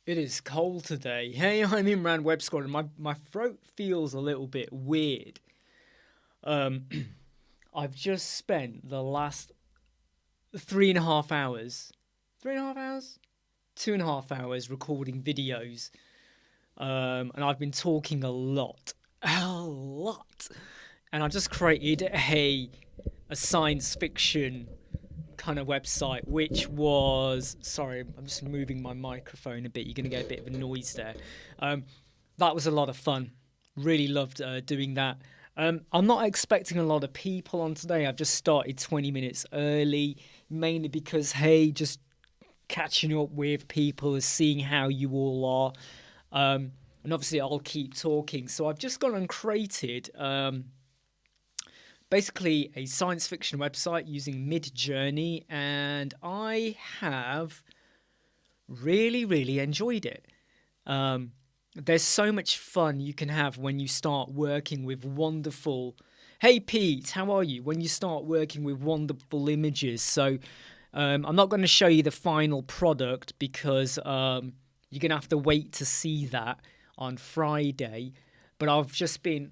It is cold today. Hey, I'm Imran Web Squadron. My throat feels a little bit weird. Um, I've just spent the last 3.5 hours, 3.5 hours, 2.5 hours recording videos, and I've been talking a lot, and I just created a science fiction kind of website, which was sorry, I'm just moving my microphone a bit. You're gonna get a bit of a noise there. Um, that was a lot of fun. Really loved doing that. I'm not expecting a lot of people on today. I've just started 20 minutes early, mainly because hey, just catching up with people, seeing how you all are, and obviously I'll keep talking. So I've just gone and created. Basically a science fiction website using Mid-Journey, and I have really enjoyed it. There's so much fun you can have when you start working with wonderful. Hey Pete, how are you? When you start working with wonderful images. So I'm not going to show you the final product because you're going to have to wait to see that on Friday. But I've just been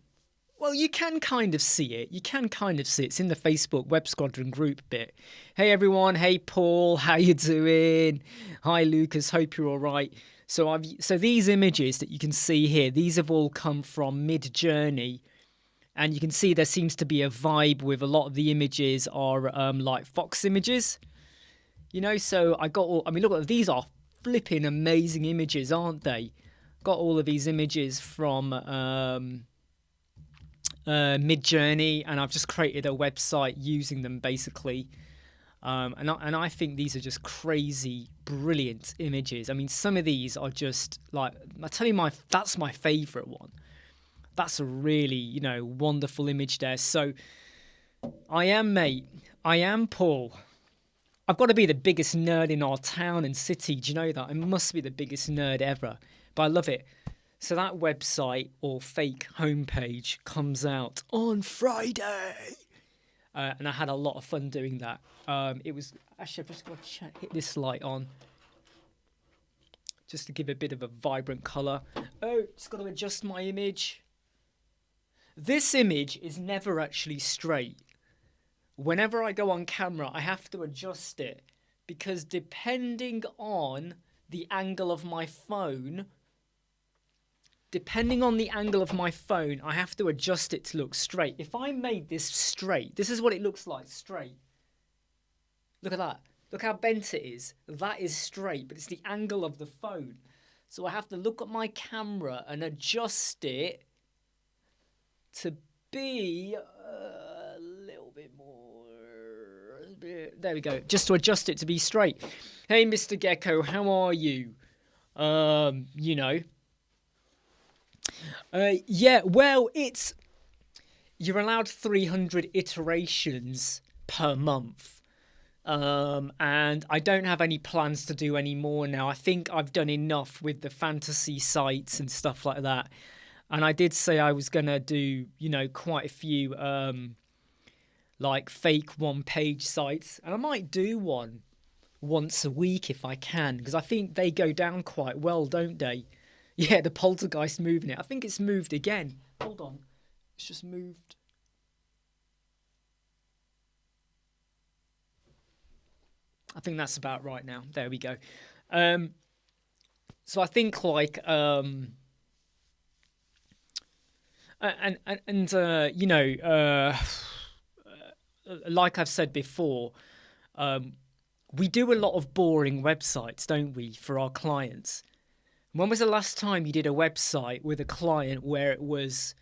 well, you can kind of see it. You can kind of see it. It's in the Facebook Web Squadron group bit. Hey everyone. Hey Paul. How you doing? Hi Lucas. Hope you're all right. So these images that you can see here, these have all come from Mid-Journey, and you can see there seems to be a vibe with a lot of the images are like Fox images. You know, so I got all. I mean, look at these are flipping amazing images, aren't they? Got all of these images from. Mid-Journey, and I've just created a website using them basically. And I think these are just crazy, brilliant images. I mean, some of these are just like I tell you, that's my favorite one. That's a really wonderful image there. So I am Paul. I've got to be the biggest nerd in our town and city. Do you know that? I must be the biggest nerd ever, but I love it. So that website or fake homepage comes out on Friday. And I had a lot of fun doing that. It was actually I've just got to hit this light on just to give a bit of a vibrant colour. Oh, just got to adjust my image. This image is never actually straight. Whenever I go on camera, I have to adjust it because depending on the angle of my phone, I have to adjust it to look straight. If I made this straight, this is what it looks like, straight. Look at that. Look how bent it is. That is straight, but it's the angle of the phone. So I have to look at my camera and adjust it to be a little bit more. There we go. Just to adjust it to be straight. Hey, Mr. Gecko, how are you? Yeah, well, you're allowed 300 iterations per month. And I don't have any plans to do any more now. I think I've done enough with the fantasy sites and stuff like that. And I did say I was going to do, quite a few like fake one-page sites. And I might do one once a week if I can, because I think they go down quite well, don't they? Yeah, the poltergeist moving it. I think it's moved again. Hold on. It's just moved. I think that's about right now. There we go. So I think like like I've said before, we do a lot of boring websites, don't we, for our clients? When was the last time you did a website with a client where it was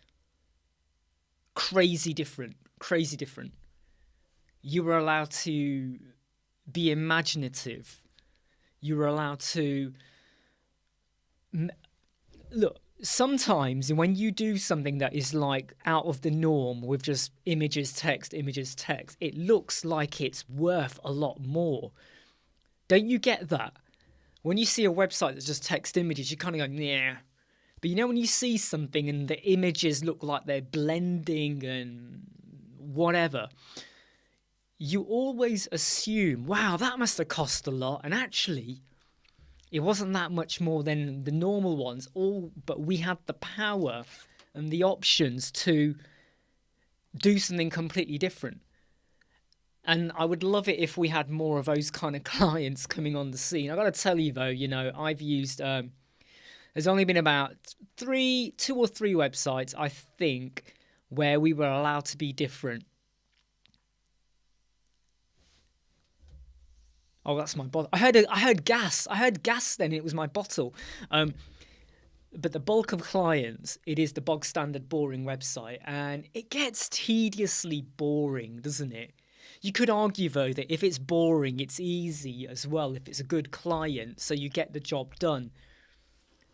crazy different? Crazy different. You were allowed to be imaginative. You were allowed to look. Sometimes when you do something that is like out of the norm with just images, text, it looks like it's worth a lot more. Don't you get that? When you see a website that's just text images, you kind of go, yeah. But when you see something and the images look like they're blending and whatever, you always assume, wow, that must have cost a lot. And actually, It wasn't that much more than the normal ones, but we had the power and the options to do something completely different. And I would love it if we had more of those kind of clients coming on the scene. I got to tell you though, I've used. There's only been about 2 or 3 websites, I think, where we were allowed to be different. Oh, that's my bottle. I heard gas. I heard gas. Then it was my bottle. But the bulk of clients, it is the bog standard boring website, and it gets tediously boring, doesn't it? You could argue though that if it's boring, it's easy as well. If it's a good client, so you get the job done.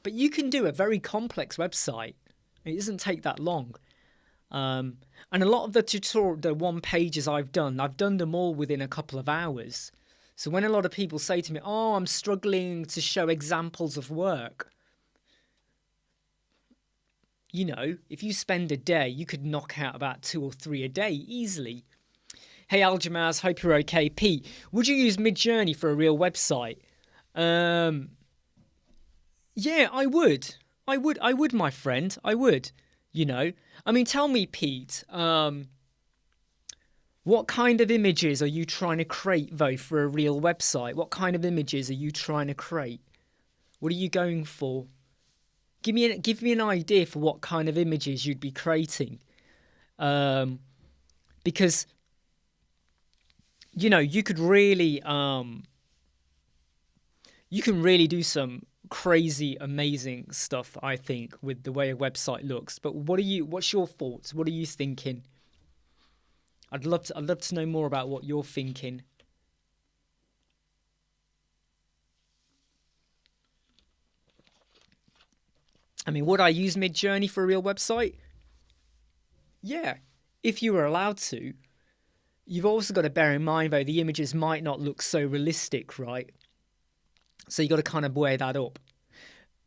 But you can do a very complex website. It doesn't take that long. And a lot of the one pages I've done them all within a couple of hours. So when a lot of people say to me, "Oh, I'm struggling to show examples of work," if you spend a day, you could knock out about 2 or 3 a day easily. Hey, Aljamaz, hope you're okay. Pete, would you use Midjourney for a real website? Yeah, I would. I would, my friend. I would. I mean, tell me, Pete, what kind of images are you trying to create, though, for a real website? What kind of images are you trying to create? What are you going for? Give me an idea for what kind of images you'd be creating. Because, you could really, you can really do some crazy, amazing stuff, I think, with the way a website looks. But what's your thoughts? What are you thinking? I'd love to know more about what you're thinking. I mean, would I use Midjourney for a real website? Yeah, if you were allowed to. You've also got to bear in mind, though, the images might not look so realistic, right? So you got to kind of weigh that up.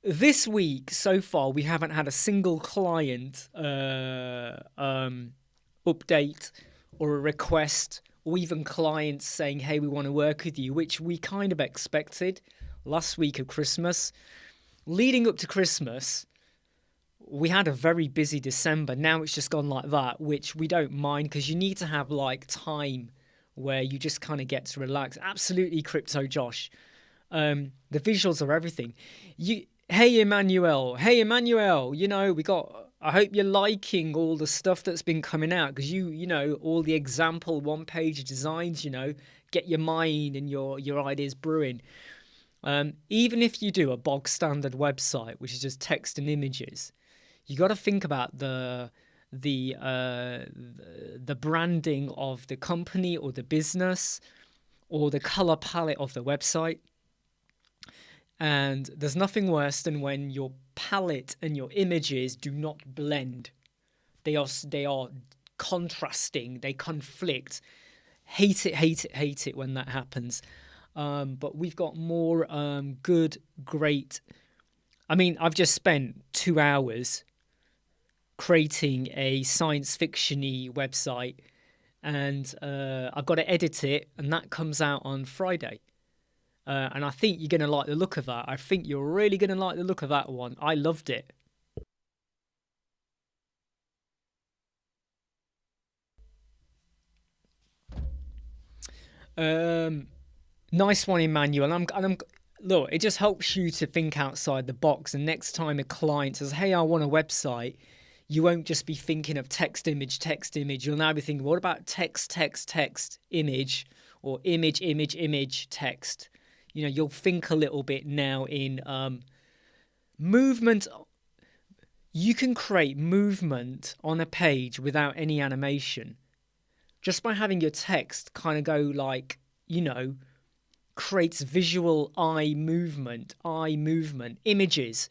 This week, so far, we haven't had a single client update or a request, or even clients saying, "Hey, we want to work with you," which we kind of expected last week of Christmas. Leading up to Christmas, we had a very busy December. Now it's just gone like that, which we don't mind because you need to have like time where you just kind of get to relax. Absolutely, Crypto Josh. The visuals are everything. Hey Emmanuel, I hope you're liking all the stuff that's been coming out because all the example one-page designs, get your mind and your ideas brewing. Even if you do a bog standard website, which is just text and images, you got to think about the branding of the company or the business or the color palette of the website. And there's nothing worse than when your palette and your images do not blend. They are contrasting. They conflict. Hate it when that happens. But we've got more great. I mean, I've just spent 2 hours creating a science fiction-y website, and I've got to edit it, and that comes out on Friday. And I think you're going to like the look of that. I think you're really going to like the look of that one. I loved it. Nice one, Emmanuel. I'm look, it just helps you to think outside the box. And next time a client says, "Hey, I want a website," you won't just be thinking of text, image. You'll now be thinking, what about text, image, or image, text? You'll think a little bit now in movement. You can create movement on a page without any animation. Just by having your text kind of go like, creates visual eye movement, images,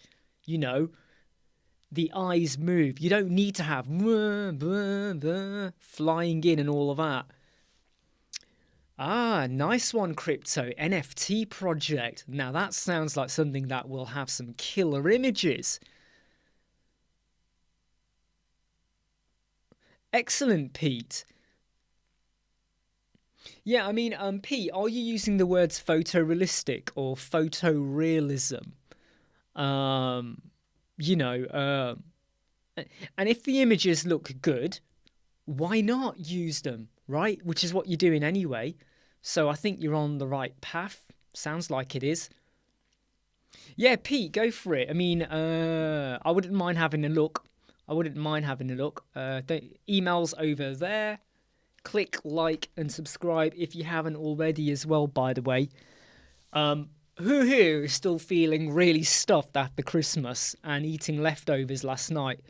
the eyes move. You don't need to have flying in and all of that. Ah, nice one, Crypto. NFT project. Now that sounds like something that will have some killer images. Excellent, Pete. Yeah, I mean, Pete, are you using the words photorealistic or photorealism? Um, you know, and if the images look good, why not use them, right? Which is what you're doing anyway. So I think you're on the right path. Sounds like it is. Yeah, Pete, go for it. I mean, I wouldn't mind having a look. I wouldn't mind having a look. Emails over there. Click like and subscribe if you haven't already as well, by the way. Who here is still feeling really stuffed after Christmas and eating leftovers last night?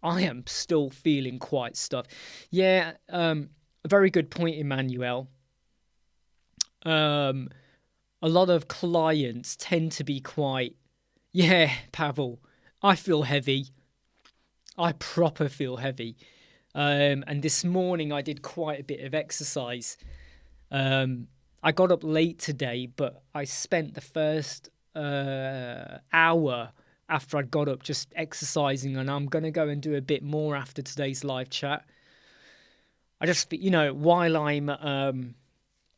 I am still feeling quite stuffed. Yeah, a very good point, Emmanuel. Um, a lot of clients tend to be quite, yeah, Pavel, I feel heavy. I proper feel heavy. And this morning I did quite a bit of exercise. I got up late today, but I spent the first hour after I'd got up just exercising, and I'm going to go and do a bit more after today's live chat. I just, while I'm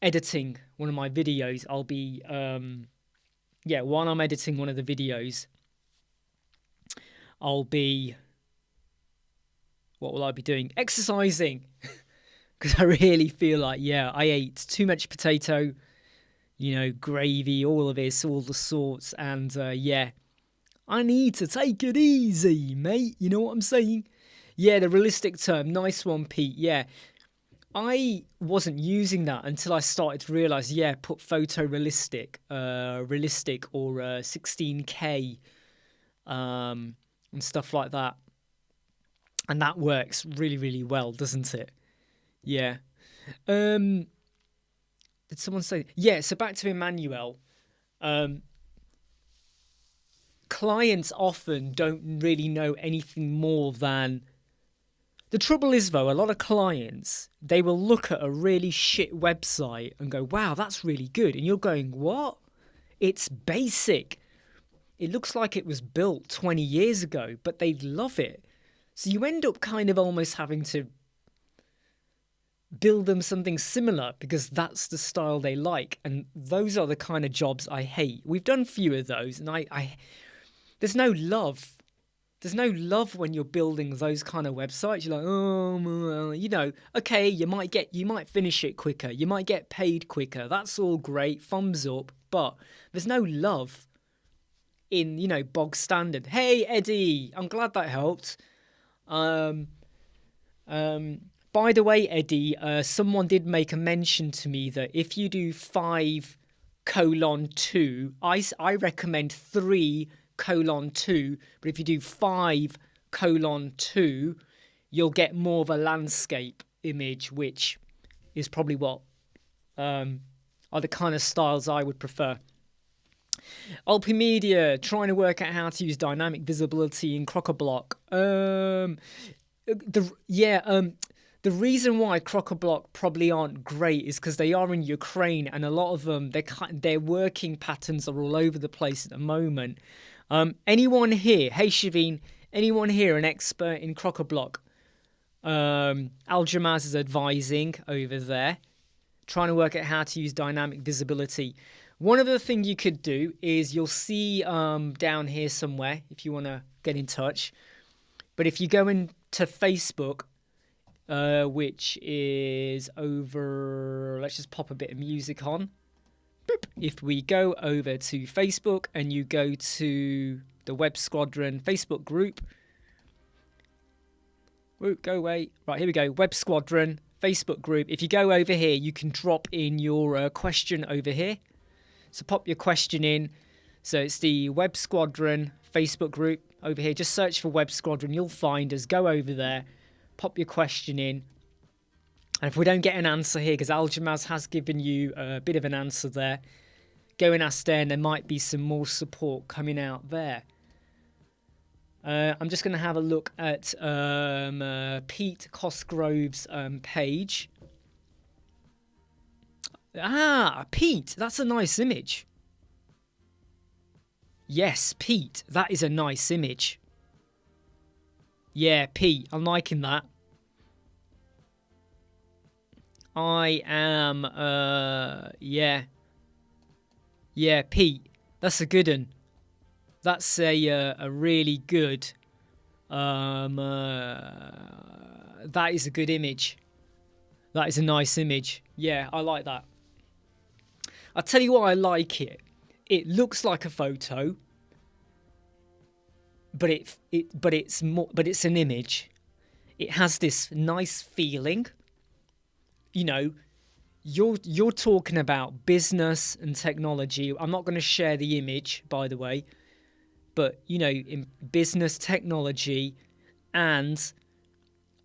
editing one of my videos, I'll be, while I'm editing one of the videos, I'll be, what will I be doing? Exercising. Because I really feel like, I ate too much potato, gravy, all of this, all the sorts. And I need to take it easy, mate. You know what I'm saying? Yeah, the realistic term. Nice one, Pete. Yeah. I wasn't using that until I started to realize, put photorealistic, realistic or 16K and stuff like that. And that works really, really well, doesn't it? Yeah. Did someone say? Yeah, so back to Emmanuel. Clients often don't really know anything more than... The trouble is, though, a lot of clients, they will look at a really shit website and go, wow, that's really good. And you're going, what? It's basic. It looks like it was built 20 years ago, but they love it. So you end up kind of almost having to build them something similar because that's the style they like. And those are the kind of jobs I hate. We've done few of those, and I there's no love. There's no love when you're building those kind of websites. You're like, oh, okay, you might finish it quicker. You might get paid quicker. That's all great. Thumbs up. But there's no love in, bog standard. Hey, Eddie, I'm glad that helped. By the way, Eddie, someone did make a mention to me that if you do 5:2, I recommend 3:2, but if you do 5:2, you'll get more of a landscape image, which is probably what are the kind of styles I would prefer. Alpimedia, trying to work out how to use dynamic visibility in Crockablock. The reason why Crockablock probably aren't great is because they are in Ukraine, and a lot of them, their working patterns are all over the place at the moment. Anyone here? Hey, Shaveen. Anyone here an expert in Crockablock? Aljamaz is advising over there, trying to work out how to use dynamic visibility. One other thing you could do is you'll see down here somewhere if you want to get in touch. But if you go into Facebook, which is over, let's just pop a bit of music on. Boop. If we go over to Facebook and you go to the Web Squadron Facebook group. Whoop, go away. Right, here we go. Web Squadron Facebook group. If you go over here, you can drop in your question over here. So pop your question in. So it's the Web Squadron Facebook group over here. Just search for Web Squadron. You'll find us. Go over there. Pop your question in. And if we don't get an answer here, because Aljamaz has given you a bit of an answer there, go and ask there, and there might be some more support coming out there. I'm just going to have a look at Pete Cosgrove's page. Ah, Pete, that's a nice image. Yes, Pete, that is a nice image. Yeah, Pete, I'm liking that. I am, yeah, Pete. That's a good one. That's a really good, that is a good image. That is a nice image. Yeah, I like that. I'll tell you why I like it. It looks like a photo, but it's an image. It has this nice feeling. You know, you're talking about business and technology. I'm not going to share the image, by the way, but you know, in business technology, and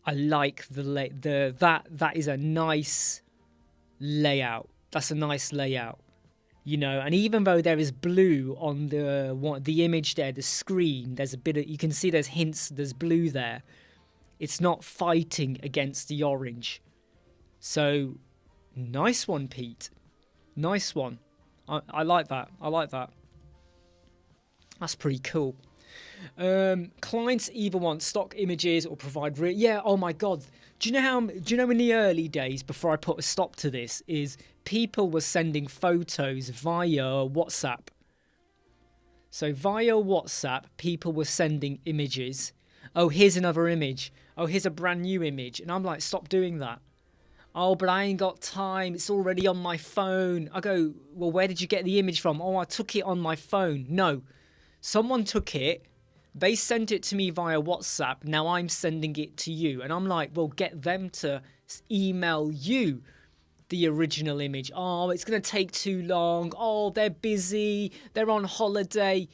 I like that is a nice layout. That's a nice layout. You know, and even though there is blue on the image there, the screen, there's a bit of, you can see there's hints, there's blue there. It's not fighting against the orange. So, nice one, Pete. Nice one. I like that. I like that. That's pretty cool. Clients either want stock images or provide yeah, oh my god. Do you know in the early days, before I put a stop to this, is people were sending photos via WhatsApp. So via WhatsApp, people were sending images. Oh, here's another image. Oh, here's a brand new image. And I'm like, stop doing that. Oh, but I ain't got time. It's already on my phone. I go, well, where did you get the image from? Oh, I took it on my phone. No, someone took it. They sent it to me via WhatsApp. Now I'm sending it to you. And I'm like, well, get them to email you the original image. Oh, it's going to take too long. Oh, they're busy. They're on holiday.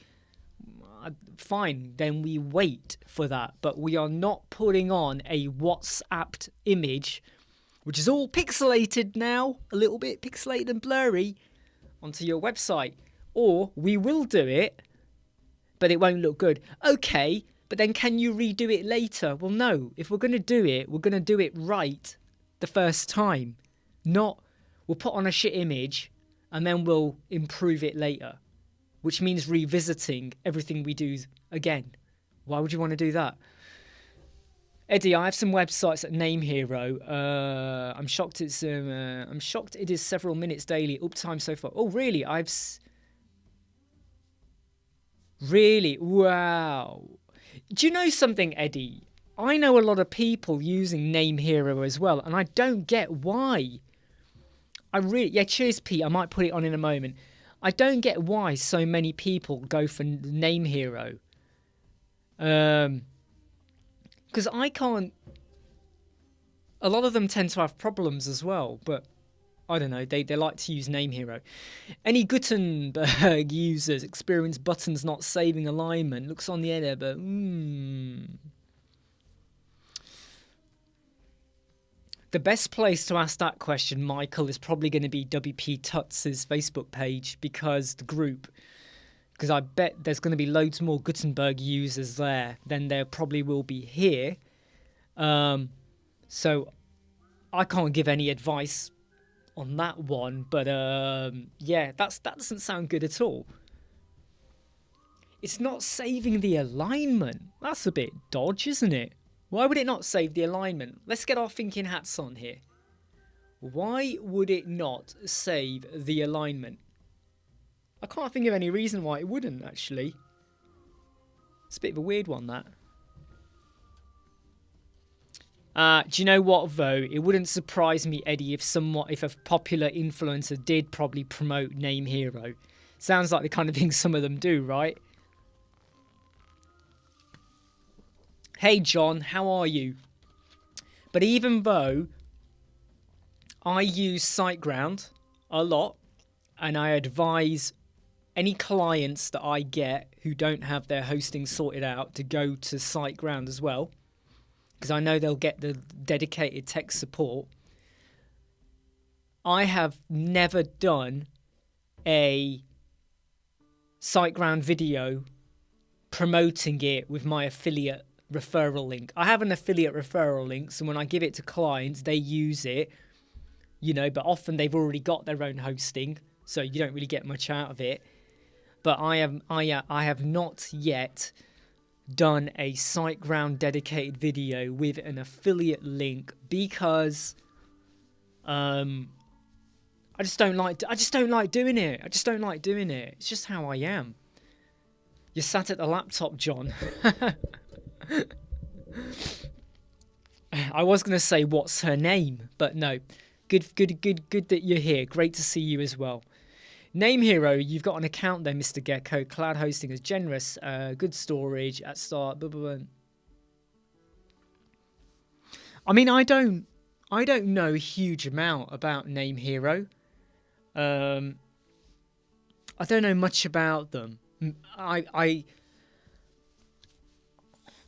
Fine, then we wait for that. But we are not putting on a WhatsApped image, which is all pixelated now, a little bit pixelated and blurry, onto your website. Or we will do it, but it won't look good. Okay, but then can you redo it later? Well, no. If we're going to do it, we're going to do it right the first time. Not, we'll put on a shit image and then we'll improve it later, which means revisiting everything we do again. Why would you want to do that? Eddie, I have some websites at Name Hero. I'm shocked it is several minutes daily uptime so far. Oh, really? Really? Wow. Do you know something, Eddie? I know a lot of people using Name Hero as well, and I don't get why. Yeah, cheers, Pete. I might put it on in a moment. I don't get why so many people go for Name Hero. Because I can't. A lot of them tend to have problems as well, but I don't know. They like to use Name Hero. Any Gutenberg users experience buttons not saving alignment. Looks on the edit, but The best place to ask that question, Michael, is probably going to be WP Tuts' Facebook page, because I bet there's going to be loads more Gutenberg users there than there probably will be here. So I can't give any advice on that one, but yeah, that doesn't sound good at all. It's not saving the alignment. That's a bit dodge, isn't it? Why would it not save the alignment? Let's get our thinking hats on here. Why would it not save the alignment? I can't think of any reason why it wouldn't, actually. It's a bit of a weird one, that. Do you know what, though? It wouldn't surprise me, Eddie, if a popular influencer did probably promote Name Hero. Sounds like the kind of thing some of them do, right? Hey, John, how are you? But even though I use SiteGround a lot, and I advise any clients that I get who don't have their hosting sorted out to go to SiteGround as well, because I know they'll get the dedicated tech support. I have never done a SiteGround video promoting it with my affiliate referral link. I have an affiliate referral link, so when I give it to clients, they use it, but often they've already got their own hosting, so you don't really get much out of it. But I have not yet done a SiteGround dedicated video with an affiliate link, because Um, I just don't like doing it. I just don't like doing it. It's just how I am. You're sat at the laptop, John. I was going to say, what's her name? But no. Good that you're here. Great to see you as well. Name Hero, you've got an account there, Mr. Gecko. Cloud hosting is generous. Good storage at start. Blah, blah, blah. I mean, I don't know a huge amount about Name Hero. I don't know much about them.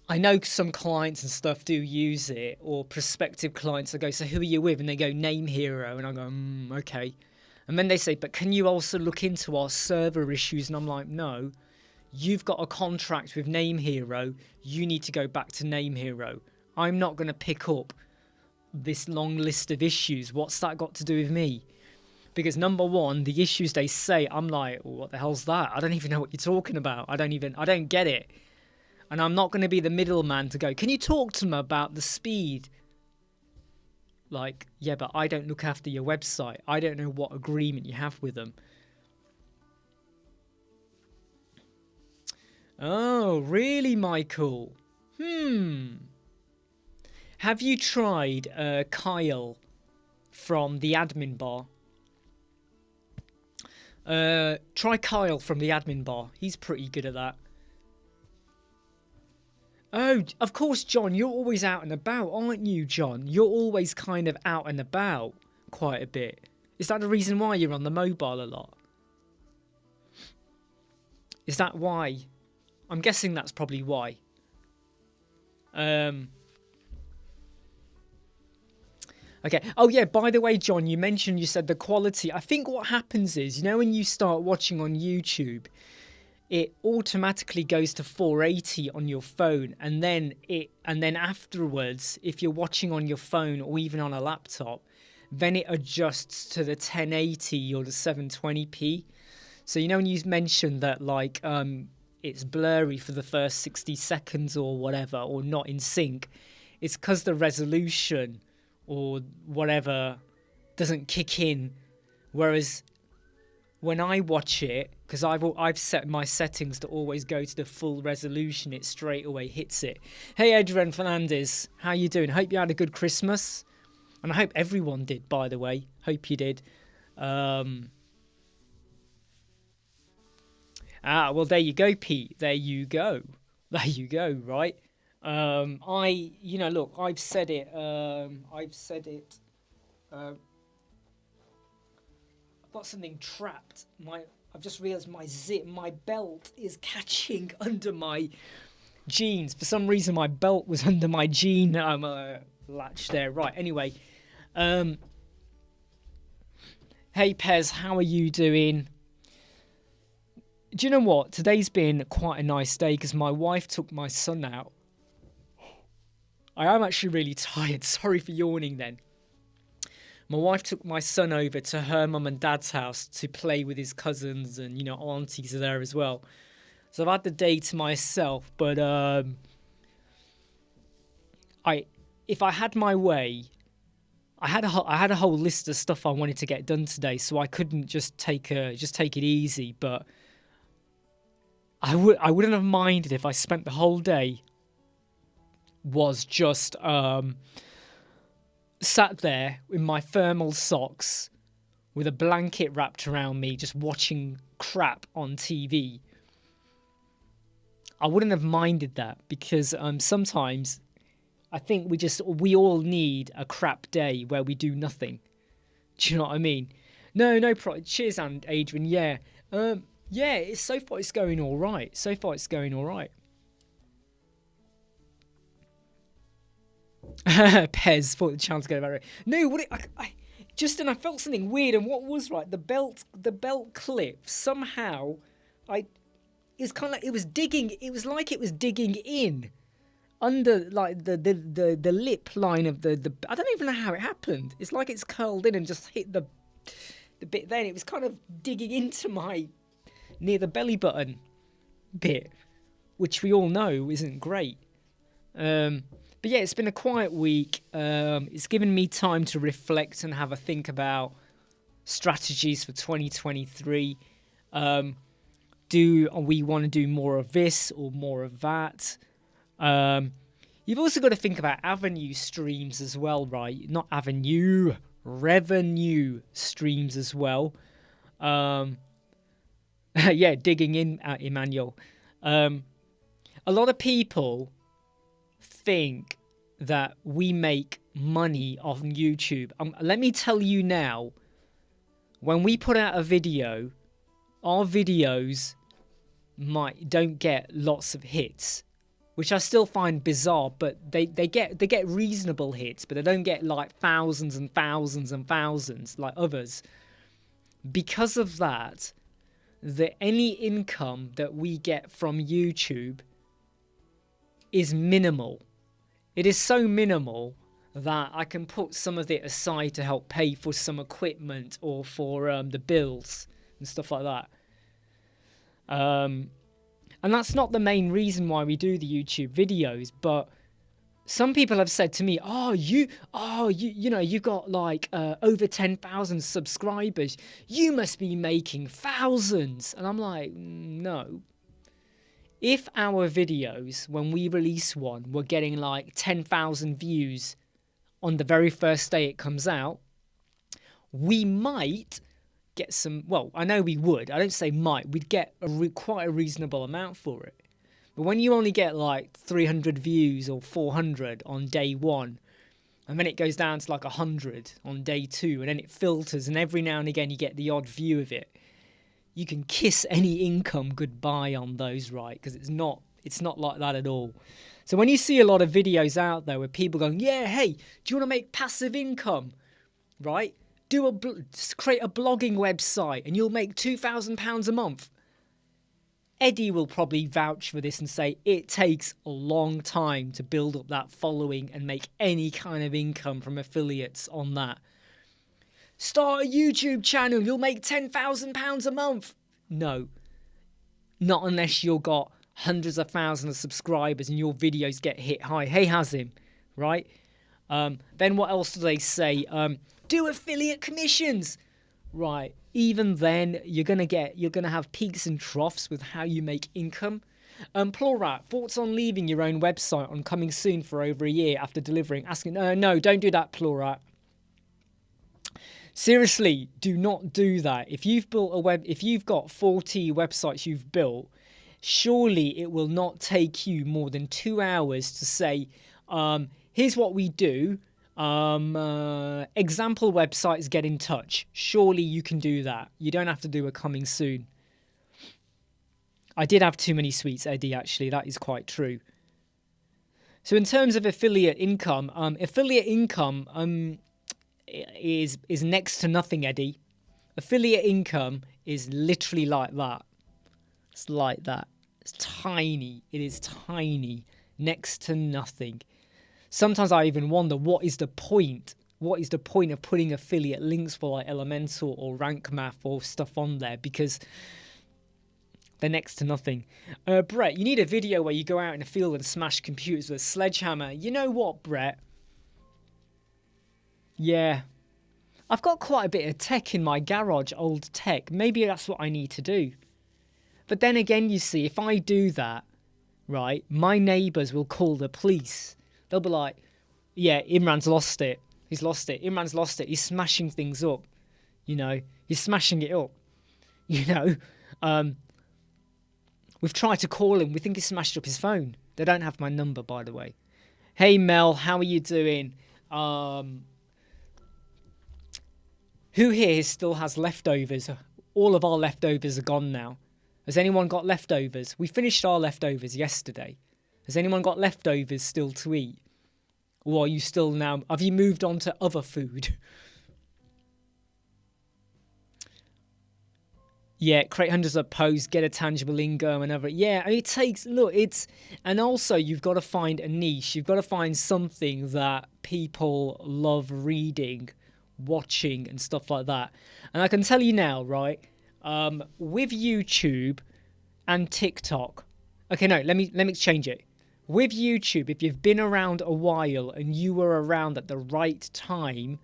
I know some clients and stuff do use it, or prospective clients. I go, so who are you with? And they go, Name Hero. And I go, okay. And then they say, but can you also look into our server issues? And I'm like, no, you've got a contract with Name Hero. You need to go back to Name Hero. I'm not going to pick up this long list of issues. What's that got to do with me? Because number one, the issues they say, I'm like, well, what the hell's that? I don't even know what you're talking about. I don't get it. And I'm not going to be the middleman to go, can you talk to them about the speed? Like, yeah, but I don't look after your website. I don't know what agreement you have with them. Oh, really, Michael? Have you tried Kyle from the admin bar? Try Kyle from the admin bar. He's pretty good at that. Oh, of course, John, you're always out and about, aren't you, John? You're always kind of out and about quite a bit. Is that the reason why you're on the mobile a lot? Is that why? I'm guessing that's probably why. Okay. Oh, yeah, by the way, John, you mentioned, you said the quality. I think what happens is, you know, when you start watching on YouTube, it automatically goes to 480 on your phone, and then afterwards, if you're watching on your phone or even on a laptop, then it adjusts to the 1080 or the 720p. So you know when you mentioned that, like, it's blurry for the first 60 seconds or whatever, or not in sync, it's because the resolution or whatever doesn't kick in. Whereas when I watch it, because I've set my settings to always go to the full resolution, it straight away hits it. Hey, Adrian Fernandez, how you doing? Hope you had a good Christmas. And I hope everyone did, by the way. Hope you did. Well, there you go, Pete. There you go. There you go, right? Look, I've said it. I've got something trapped. I've just realised my belt is catching under my jeans. For some reason, my belt was under my jean latch there. Right, anyway. Hey, Pez, how are you doing? Do you know what? Today's been quite a nice day because my wife took my son out. I am actually really tired. Sorry for yawning then. My wife took my son over to her mum and dad's house to play with his cousins, and, you know, aunties are there as well. So I've had the day to myself, but if I had my way, I had a whole list of stuff I wanted to get done today, so I couldn't just take it easy. But I wouldn't have minded if I spent the whole day was just sat there in my thermal socks with a blanket wrapped around me, just watching crap on TV. I wouldn't have minded that, because sometimes I think we all need a crap day where we do nothing. Do you know what I mean? No problem. Cheers, and Adrian. Yeah. So far it's going all right. Pez, thought the chance to go about it. No, Justin, I felt something weird, and what was right? The belt clip somehow. It's kind of like it was digging. It was like it was digging in under, like, the lip line of the. I don't even know how it happened. It's like it's curled in and just hit the bit. Then it was kind of digging into my near the belly button bit, which we all know isn't great. But But yeah, it's been a quiet week. It's given me time to reflect and have a think about strategies for 2023. Do we want to do more of this or more of that? You've also got to think about avenue streams as well, right? Not avenue, revenue streams as well. Yeah, digging in at Emmanuel. A lot of people think that we make money off YouTube. Let me tell you now, when we put out a video, our videos don't get lots of hits, which I still find bizarre, but they get reasonable hits, but they don't get like thousands and thousands and thousands like others. Because of that, any income that we get from YouTube is minimal. It is so minimal that I can put some of it aside to help pay for some equipment or for the bills and stuff like that. And that's not the main reason why we do the YouTube videos, but some people have said to me, you know, you got like over 10,000 subscribers. You must be making thousands. And I'm like, no. If our videos, when we release one, were getting like 10,000 views on the very first day it comes out, we might get some, well, I know we would. I don't say might. We'd get quite a reasonable amount for it. But when you only get like 300 views or 400 on day one, and then it goes down to like 100 on day two, and then it filters, and every now and again you get the odd view of it, you can kiss any income goodbye on those, right? Because it's not like that at all. So when you see a lot of videos out there where people going, yeah, hey, do you want to make passive income, right? Create a blogging website and you'll make £2,000 a month. Eddie will probably vouch for this and say it takes a long time to build up that following and make any kind of income from affiliates on that. Start a YouTube channel, you'll make £10,000 a month. No, not unless you've got hundreds of thousands of subscribers and your videos get hit high. Hey, Hazim, right? Then what else do they say? Do affiliate commissions, right? Even then, you're gonna have peaks and troughs with how you make income. Plurat, thoughts on leaving your own website on coming soon for over a year after delivering? Asking, no, don't do that, Plurat. Seriously, do not do that. If you've got 40 websites you've built, surely it will not take you more than 2 hours to say, here's what we do. Example websites, get in touch. Surely you can do that. You don't have to do a coming soon. I did have too many sweets, Eddie, actually. That is quite true. So in terms of affiliate income, is next to nothing, Eddie. Affiliate income is literally like that. It's like that. It's tiny. It is tiny. Next to nothing. Sometimes I even wonder, what is the point? What is the point of putting affiliate links for like Elemental or Rank Math or stuff on there? Because they're next to nothing. Brett, you need a video where you go out in the field and smash computers with a sledgehammer. You know what, Brett? Yeah. I've got quite a bit of tech in my garage, old tech. Maybe that's what I need to do. But then again, you see, if I do that, right, my neighbours will call the police. They'll be like, yeah, Imran's lost it. He's lost it. Imran's lost it. He's smashing things up. You know, he's smashing it up. You know, we've tried to call him. We think he smashed up his phone. They don't have my number, by the way. Hey, Mel, how are you doing? Who here still has leftovers? All of our leftovers are gone now. Has anyone got leftovers? We finished our leftovers yesterday. Has anyone got leftovers still to eat? Or are you still now... Have you moved on to other food? Yeah, create hundreds of posts, get a tangible income and other... Yeah, it takes... Look, it's... And also, you've got to find a niche. You've got to find something that people love reading, watching and stuff like that. And I can tell you now, right, with YouTube and TikTok... Okay, no, let me change it. With YouTube, if you've been around a while and you were around at the right time,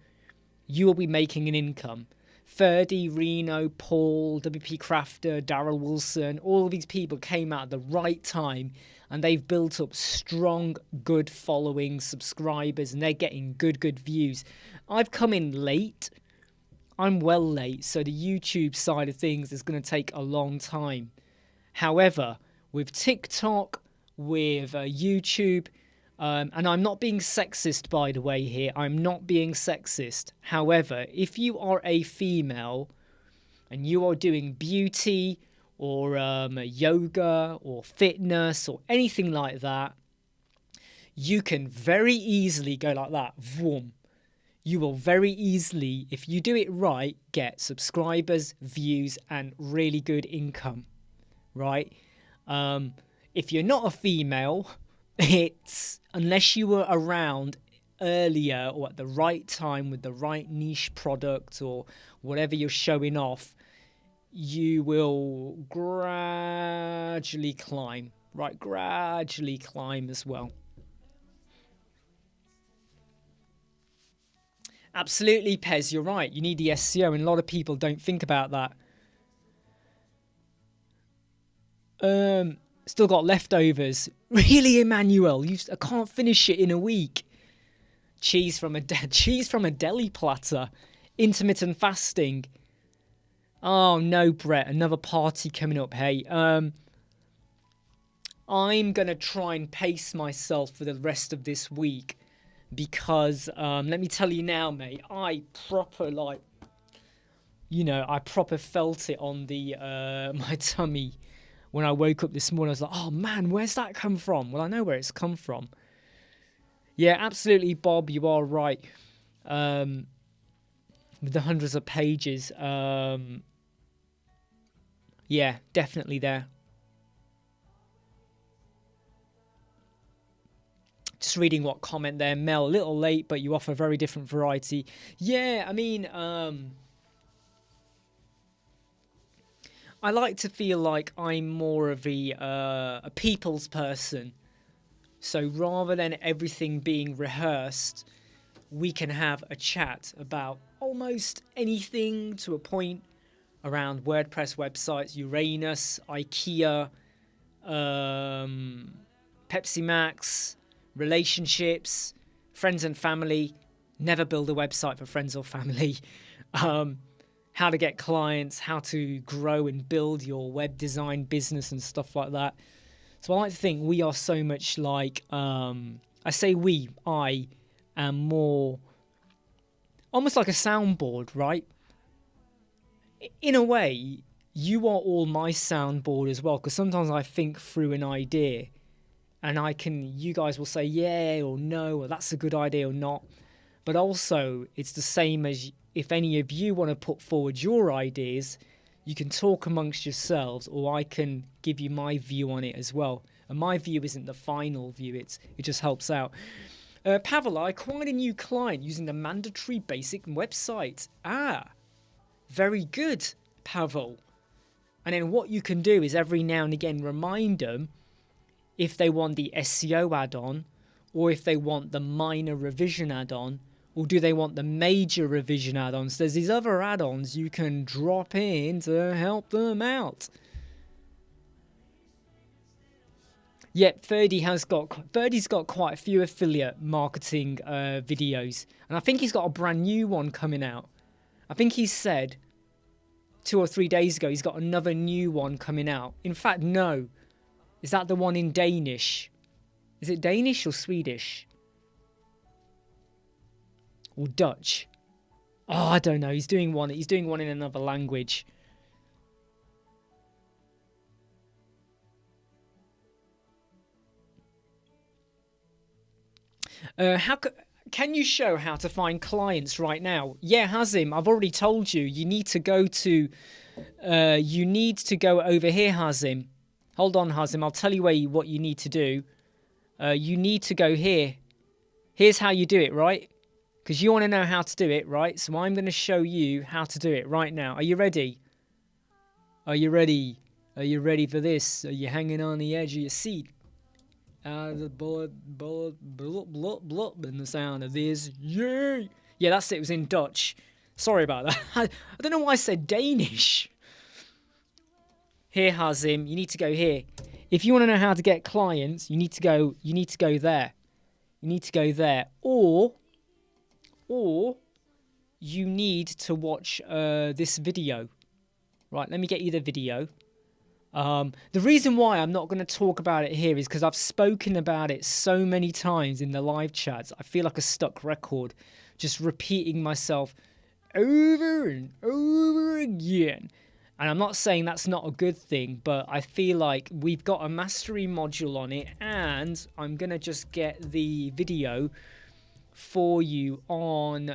you will be making an income. Ferdy, Reno, Paul, WP Crafter, Daryl Wilson, all of these people came out at the right time and they've built up strong, good following, subscribers, and they're getting good views. I've come in late. I'm well late, so the YouTube side of things is going to take a long time. However, with TikTok, with YouTube, and I'm not being sexist, by the way, here. I'm not being sexist. However, if you are a female and you are doing beauty or yoga or fitness or anything like that, you can very easily go like that. Vroom. You will very easily, if you do it right, get subscribers, views, and really good income, right? If you're not a female, it's unless you were around earlier or at the right time with the right niche product or whatever you're showing off, you will gradually climb, right? Gradually climb as well. Absolutely, Pez, you're right. You need the SEO, and a lot of people don't think about that. Still got leftovers. Really, Emmanuel? I can't finish it in a week. Cheese from a deli platter. Intermittent fasting. Oh no, Brett. Another party coming up. Hey, I'm gonna try and pace myself for the rest of this week because let me tell you now, mate. I proper felt it on the my tummy. When I woke up this morning, I was like, oh man, where's that come from? Well, I know where it's come from. Yeah, absolutely, Bob, you are right. With the hundreds of pages. Yeah, definitely there. Just reading what comment there. Mel, a little late, but you offer a very different variety. Yeah, I mean... I like to feel like I'm more of a people's person. So rather than everything being rehearsed, we can have a chat about almost anything to a point around WordPress websites, Uranus, IKEA, Pepsi Max, relationships, friends and family. Never build a website for friends or family. How to get clients, how to grow and build your web design business and stuff like that. So I like to think we are so much like, I am more, almost like a soundboard, right? In a way, you are all my soundboard as well, because sometimes I think through an idea and you guys will say yeah or no, or that's a good idea or not. But also it's the same as if any of you want to put forward your ideas, you can talk amongst yourselves, or I can give you my view on it as well. And my view isn't the final view, it just helps out. Pavel, I acquired a new client using the mandatory basic website. Very good, Pavel. And then what you can do is every now and again remind them if they want the SEO add-on, or if they want the minor revision add-on, or do they want the major revision add-ons? There's these other add-ons you can drop in to help them out. Yep, Ferdy's got quite a few affiliate marketing videos. And I think he's got a brand new one coming out. I think he said 2 or 3 days ago he's got another new one coming out. In fact, no. Is that the one in Danish? Is it Danish or Swedish? Or Dutch? Oh, I don't know. He's doing one in another language. Can you show how to find clients right now? Yeah, Hazim, I've already told you. You need to go over here, Hazim. Hold on, Hazim. I'll tell you what you need to do. You need to go here. Here's how you do it, right? Because you want to know how to do it, right? So I'm going to show you how to do it right now. Are you ready? Are you ready? Are you ready for this? Are you hanging on the edge of your seat? The bullet, and the sound of this. Yay! Yeah, that's it. It was in Dutch. Sorry about that. I don't know why I said Danish. Here, Hazim, you need to go here. If you want to know how to get clients, you need to go there. You need to go there. Or you need to watch this video. Right, let me get you the video. The reason why I'm not going to talk about it here is because I've spoken about it so many times in the live chats. I feel like a stuck record, just repeating myself over and over again. And I'm not saying that's not a good thing, but I feel like we've got a mastery module on it, and I'm going to just get the video for you on...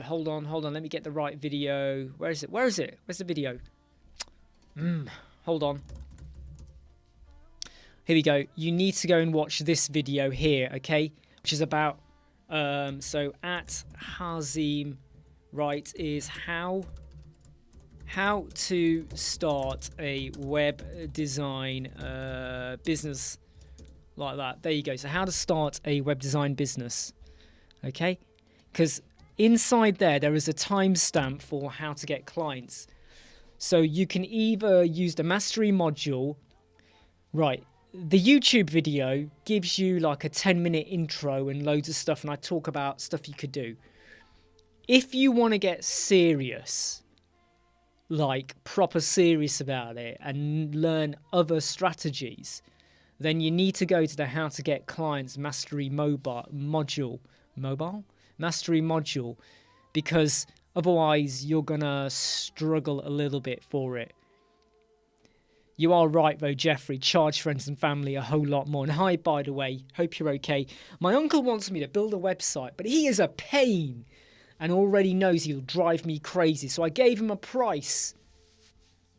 Hold on. Let me get the right video. Where is it? Where's the video? Hold on. Here we go. You need to go and watch this video here, okay? Which is about... so at Hazim... right, is how to start a web design business like that. There you go. So how to start a web design business. Okay? Because inside there is a timestamp for how to get clients. So you can either use the mastery module. Right. The YouTube video gives you like a 10-minute intro and loads of stuff, and I talk about stuff you could do. If you want to get serious, like proper serious about it, and learn other strategies, then you need to go to the How to Get Clients Mastery Mastery module, because otherwise you're gonna struggle a little bit for it. You are right though, Jeffrey. Charge friends and family a whole lot more. And hi, by the way, hope you're okay. My uncle wants me to build a website, but he is a pain and already knows he'll drive me crazy. So I gave him a price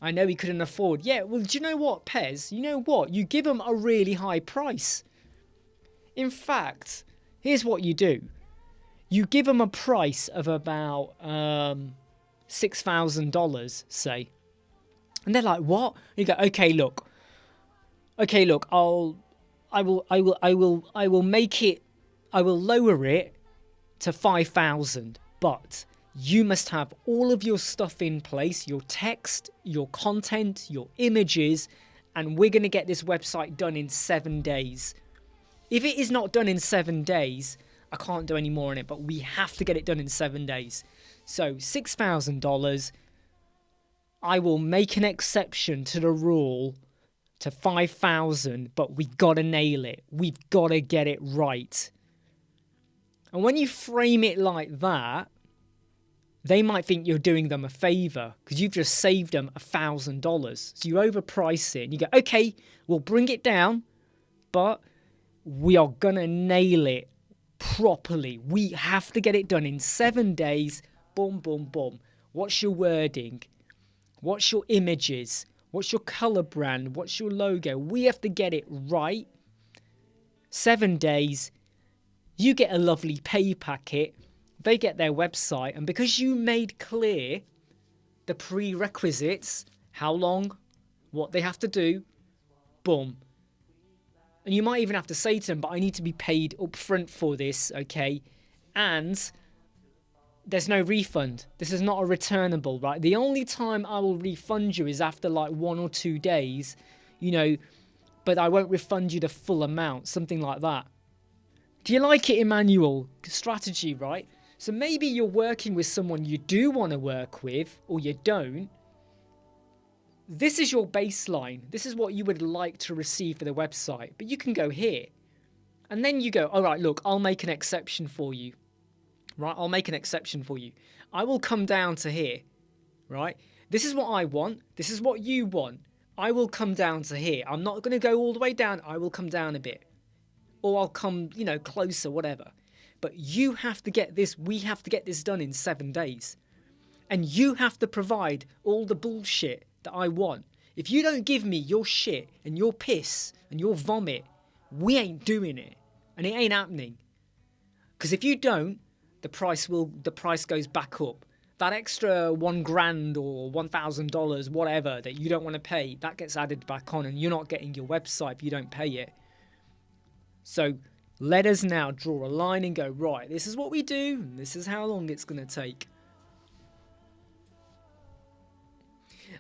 I know he couldn't afford. Yeah, well, do you know what, Pez? You know what? You give him a really high price. In fact, here's what you do. You give them a price of about $6,000, say. And they're like, what? You go, okay, look, I will make it, I will lower it to 5,000, but you must have all of your stuff in place, your text, your content, your images, and we're going to get this website done in 7 days. If it is not done in 7 days, I can't do any more on it, but we have to get it done in 7 days. So $6,000, I will make an exception to the rule to 5,000, but we've got to nail it. We've got to get it right. And when you frame it like that, they might think you're doing them a favor because you've just saved them $1,000. So you overprice it and you go, okay, we'll bring it down, but we are going to nail it properly. We have to get it done in 7 days. Boom, boom, boom. What's your wording? What's your images? What's your color brand? What's your logo? We have to get it right. 7 days. You get a lovely pay packet. They get their website. And because you made clear the prerequisites, how long, what they have to do, boom. And you might even have to say to them, but I need to be paid up front for this, okay? And there's no refund. This is not a returnable, right? The only time I will refund you is after like 1 or 2 days, you know, but I won't refund you the full amount, something like that. Do you like it, Emmanuel? Strategy, right? So maybe you're working with someone you do want to work with, or you don't. This is your baseline. This is what you would like to receive for the website. But you can go here. And then you go, all right, look, I'll make an exception for you. Right, I'll make an exception for you. I will come down to here. Right? This is what I want. This is what you want. I will come down to here. I'm not going to go all the way down. I will come down a bit. Or I'll come, you know, closer, whatever. But you have to get this, we have to get this done in 7 days. And you have to provide all the bullshit that I want. If you don't give me your shit and your piss and your vomit, we ain't doing it. And it ain't happening. Because if you don't, the price goes back up. that extra $1,000 or $1,000, whatever, that you don't want to pay, that gets added back on, and you're not getting your website if you don't pay it. So let us now draw a line and go, right, this is what we do, and this is how long it's going to take.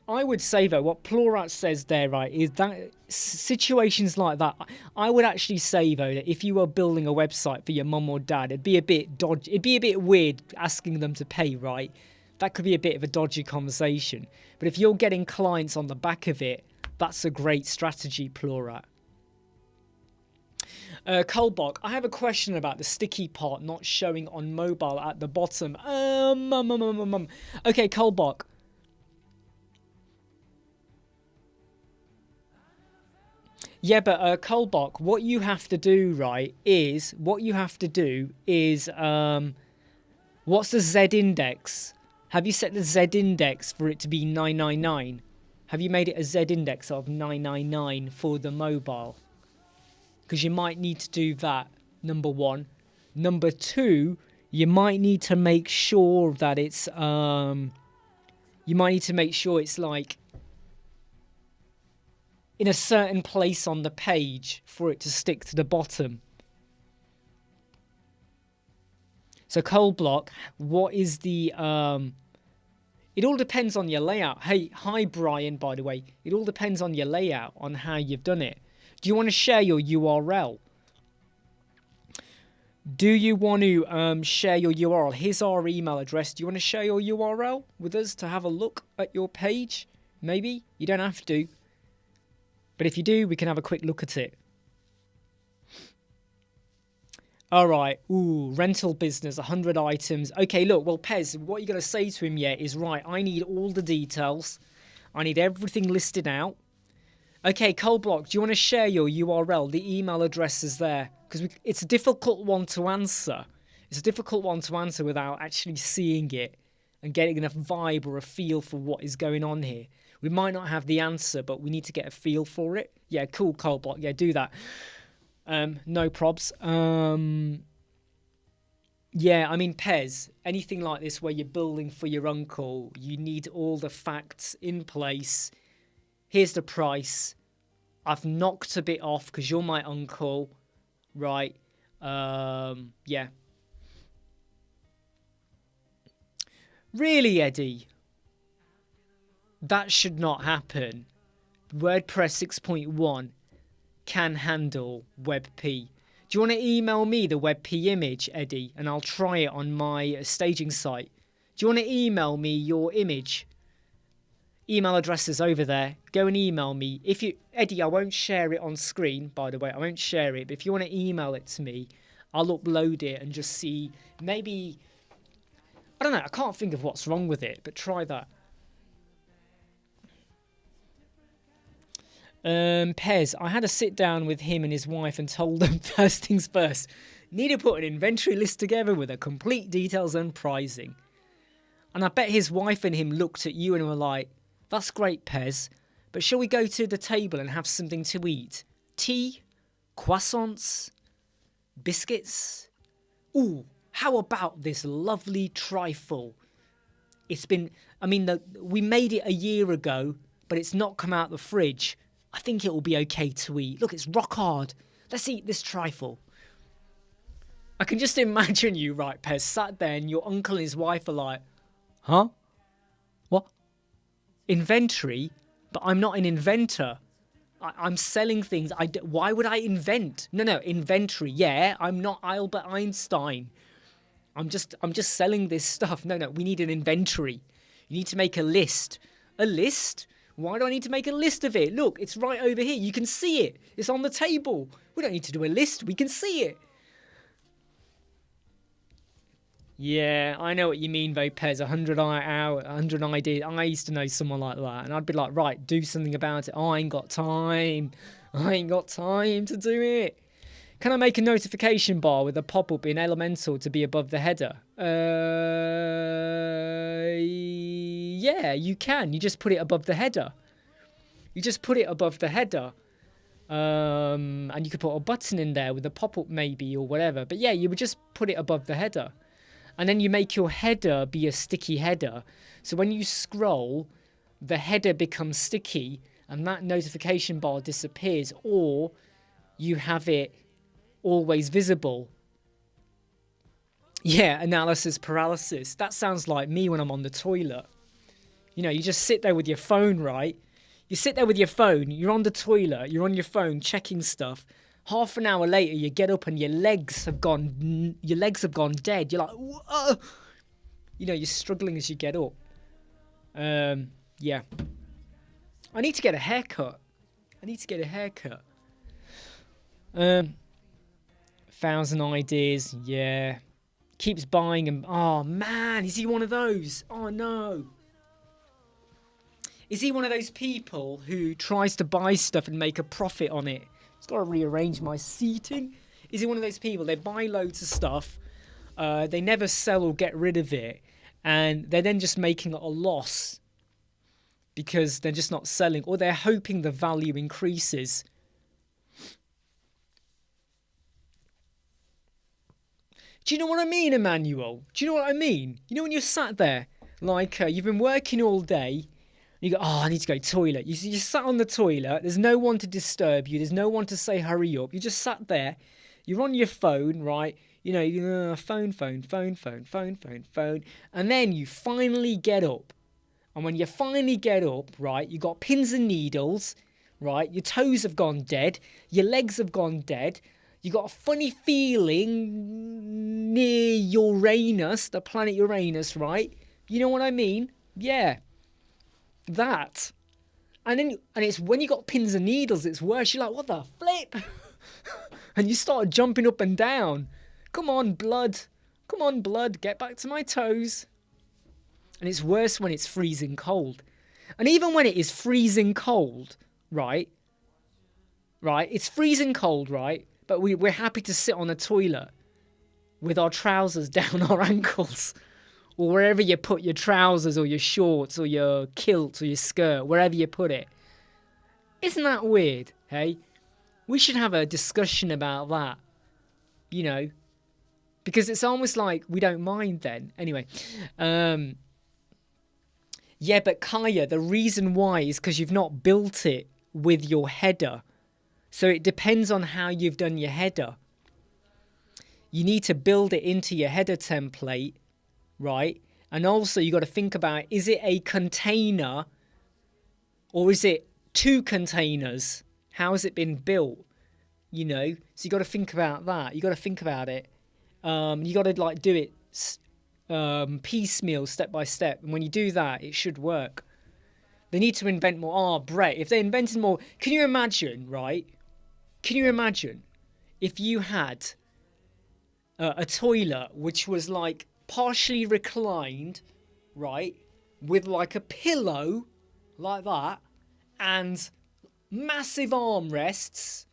I would say, though, what Plorat says there, right, is that situations like that, I would actually say, though, that if you were building a website for your mum or dad, it'd be a bit dodgy, it'd be a bit weird asking them to pay, right? That could be a bit of a dodgy conversation. But if you're getting clients on the back of it, that's a great strategy, Plorat. Colbach, I have a question about the sticky part not showing on mobile at the bottom. Okay, Colbach. Yeah, but Colbach, what you have to do, right, is what's the Z index? Have you set the Z index for it to be 999? Have you made it a Z index of 999 for the mobile? Because you might need to do that, number one. Number two, you might need to make sure that it's like in a certain place on the page for it to stick to the bottom. So Colblock, what is the it all depends on your layout. Hey, hi Brian, by the way. It all depends on your layout, on how you've done it. Do you want to share your URL? Do you want to share your URL? Here's our email address. Do you want to share your URL with us to have a look at your page? Maybe. You don't have to. But if you do, we can have a quick look at it. All right. Ooh, rental business, 100 items. Okay, look, well, Pez, what you're going to say to him yet is, right, I need all the details. I need everything listed out. Okay, Colblock, do you want to share your URL? The email address is there. Because it's a difficult one to answer. It's a difficult one to answer without actually seeing it and getting enough vibe or a feel for what is going on here. We might not have the answer, but we need to get a feel for it. Yeah, cool, Colblock. Yeah, do that. No probs. Yeah, I mean, Pez, anything like this where you're building for your uncle, you need all the facts in place. Here's the price. I've knocked a bit off because you're my uncle, right? Yeah. Really, Eddie? That should not happen. WordPress 6.1 can handle WebP. Do you want to email me the WebP image, Eddie, and I'll try it on my staging site? Do you want to email me your image? Email address is over there. Go and email me. If you, Eddie, I won't share it on screen, by the way. I won't share it. But if you want to email it to me, I'll upload it and just see. Maybe, I don't know. I can't think of what's wrong with it, but try that. Pez, I had a sit down with him and his wife and told them first things first. Need to put an inventory list together with the complete details and pricing. And I bet his wife and him looked at you and were like, that's great, Pez, but shall we go to the table and have something to eat? Tea? Croissants? Biscuits? Ooh, how about this lovely trifle? It's been, I mean, we made it a year ago, but it's not come out the fridge. I think it will be okay to eat. Look, it's rock hard. Let's eat this trifle. I can just imagine you, right, Pez, sat there and your uncle and his wife are like, huh? What? Inventory? But I'm not an inventor. I'm selling things. Why would I invent? No, inventory. Yeah, I'm not Albert Einstein. I'm just selling this stuff. No, we need an inventory. You need to make a list. A list? Why do I need to make a list of it? Look, it's right over here. You can see it. It's on the table. We don't need to do a list. We can see it. Yeah, I know what you mean, though, Pez. 100 ideas. I used to know someone like that. And I'd be like, right, do something about it. Oh, I ain't got time. I ain't got time to do it. Can I make a notification bar with a pop-up in Elementor to be above the header? Yeah, you can. You just put it above the header. You just put it above the header. And you could put a button in there with a pop-up maybe or whatever. But yeah, you would just put it above the header. And then you make your header be a sticky header. So when you scroll, the header becomes sticky and that notification bar disappears, or you have it always visible. Yeah, analysis paralysis. That sounds like me when I'm on the toilet. You know, you just sit there with your phone, right? You sit there with your phone, you're on the toilet, you're on your phone checking stuff. Half an hour later, you get up and your legs have gone dead. You're like, whoa! You know, you're struggling as you get up. Yeah. I need to get a haircut. 1,000 ideas, yeah. Keeps buying them. Oh, man, is he one of those? Oh, no. Is he one of those people who tries to buy stuff and make a profit on it? It's got to rearrange my seating. Is he one of those people? They buy loads of stuff. They never sell or get rid of it. And they're then just making a loss because they're just not selling, or they're hoping the value increases. Do you know what I mean, Emmanuel? Do you know what I mean? You know when you're sat there, like you've been working all day, you go, oh, I need to go to the toilet. You sat on the toilet, there's no one to disturb you, there's no one to say hurry up. You just sat there, you're on your phone, right? You know, phone. And then you finally get up. And when you finally get up, right, you got pins and needles, right? Your toes have gone dead, your legs have gone dead. You got a funny feeling near Uranus, the planet Uranus, right? You know what I mean? Yeah. That. And it's when you got pins and needles, it's worse. You're like, what the flip? And you start jumping up and down. Come on, blood. Get back to my toes. And it's worse when it's freezing cold. And even when it is freezing cold, right? It's freezing cold, right? But we're happy to sit on a toilet with our trousers down our ankles, or wherever you put your trousers or your shorts or your kilt or your skirt, wherever you put it. Isn't that weird, hey? We should have a discussion about that, you know, because it's almost like we don't mind then. Anyway, yeah, but Kaya, the reason why is because you've not built it with your header. So it depends on how you've done your header. You need to build it into your header template, right? And also you got to think about, is it a container or is it 2 containers? How has it been built? You know, so you got to think about that. You got to think about it. You got to like do it piecemeal, step by step. And when you do that, it should work. They need to invent more. Oh, Brett, if they invented more, can you imagine, right? Can you imagine if you had a toilet which was like partially reclined, right, with like a pillow like that and massive armrests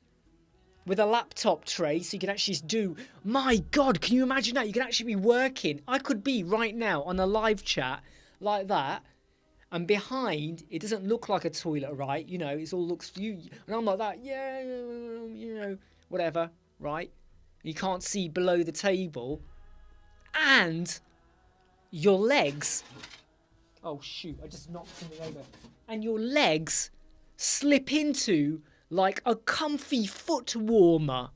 with a laptop tray so you can actually do, my God, can you imagine that? You can actually be working. I could be right now on a live chat like that. And behind, it doesn't look like a toilet, right? You know, it all looks you. And I'm like that, yeah, you know, whatever, right? You can't see below the table. And your legs. Oh, shoot, I just knocked something over. And your legs slip into like a comfy foot warmer.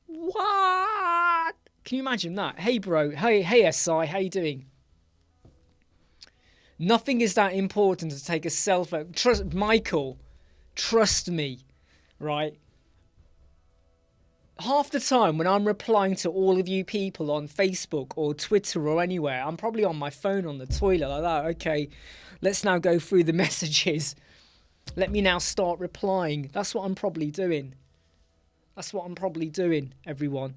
What? Can you imagine that? Hey, bro. Hey, SI, how you doing? Nothing is that important to take a selfie. Trust Michael. Trust me, right? Half the time when I'm replying to all of you people on Facebook or Twitter or anywhere, I'm probably on my phone on the toilet like that. Okay, let's now go through the messages. Let me now start replying. That's what I'm probably doing. Everyone.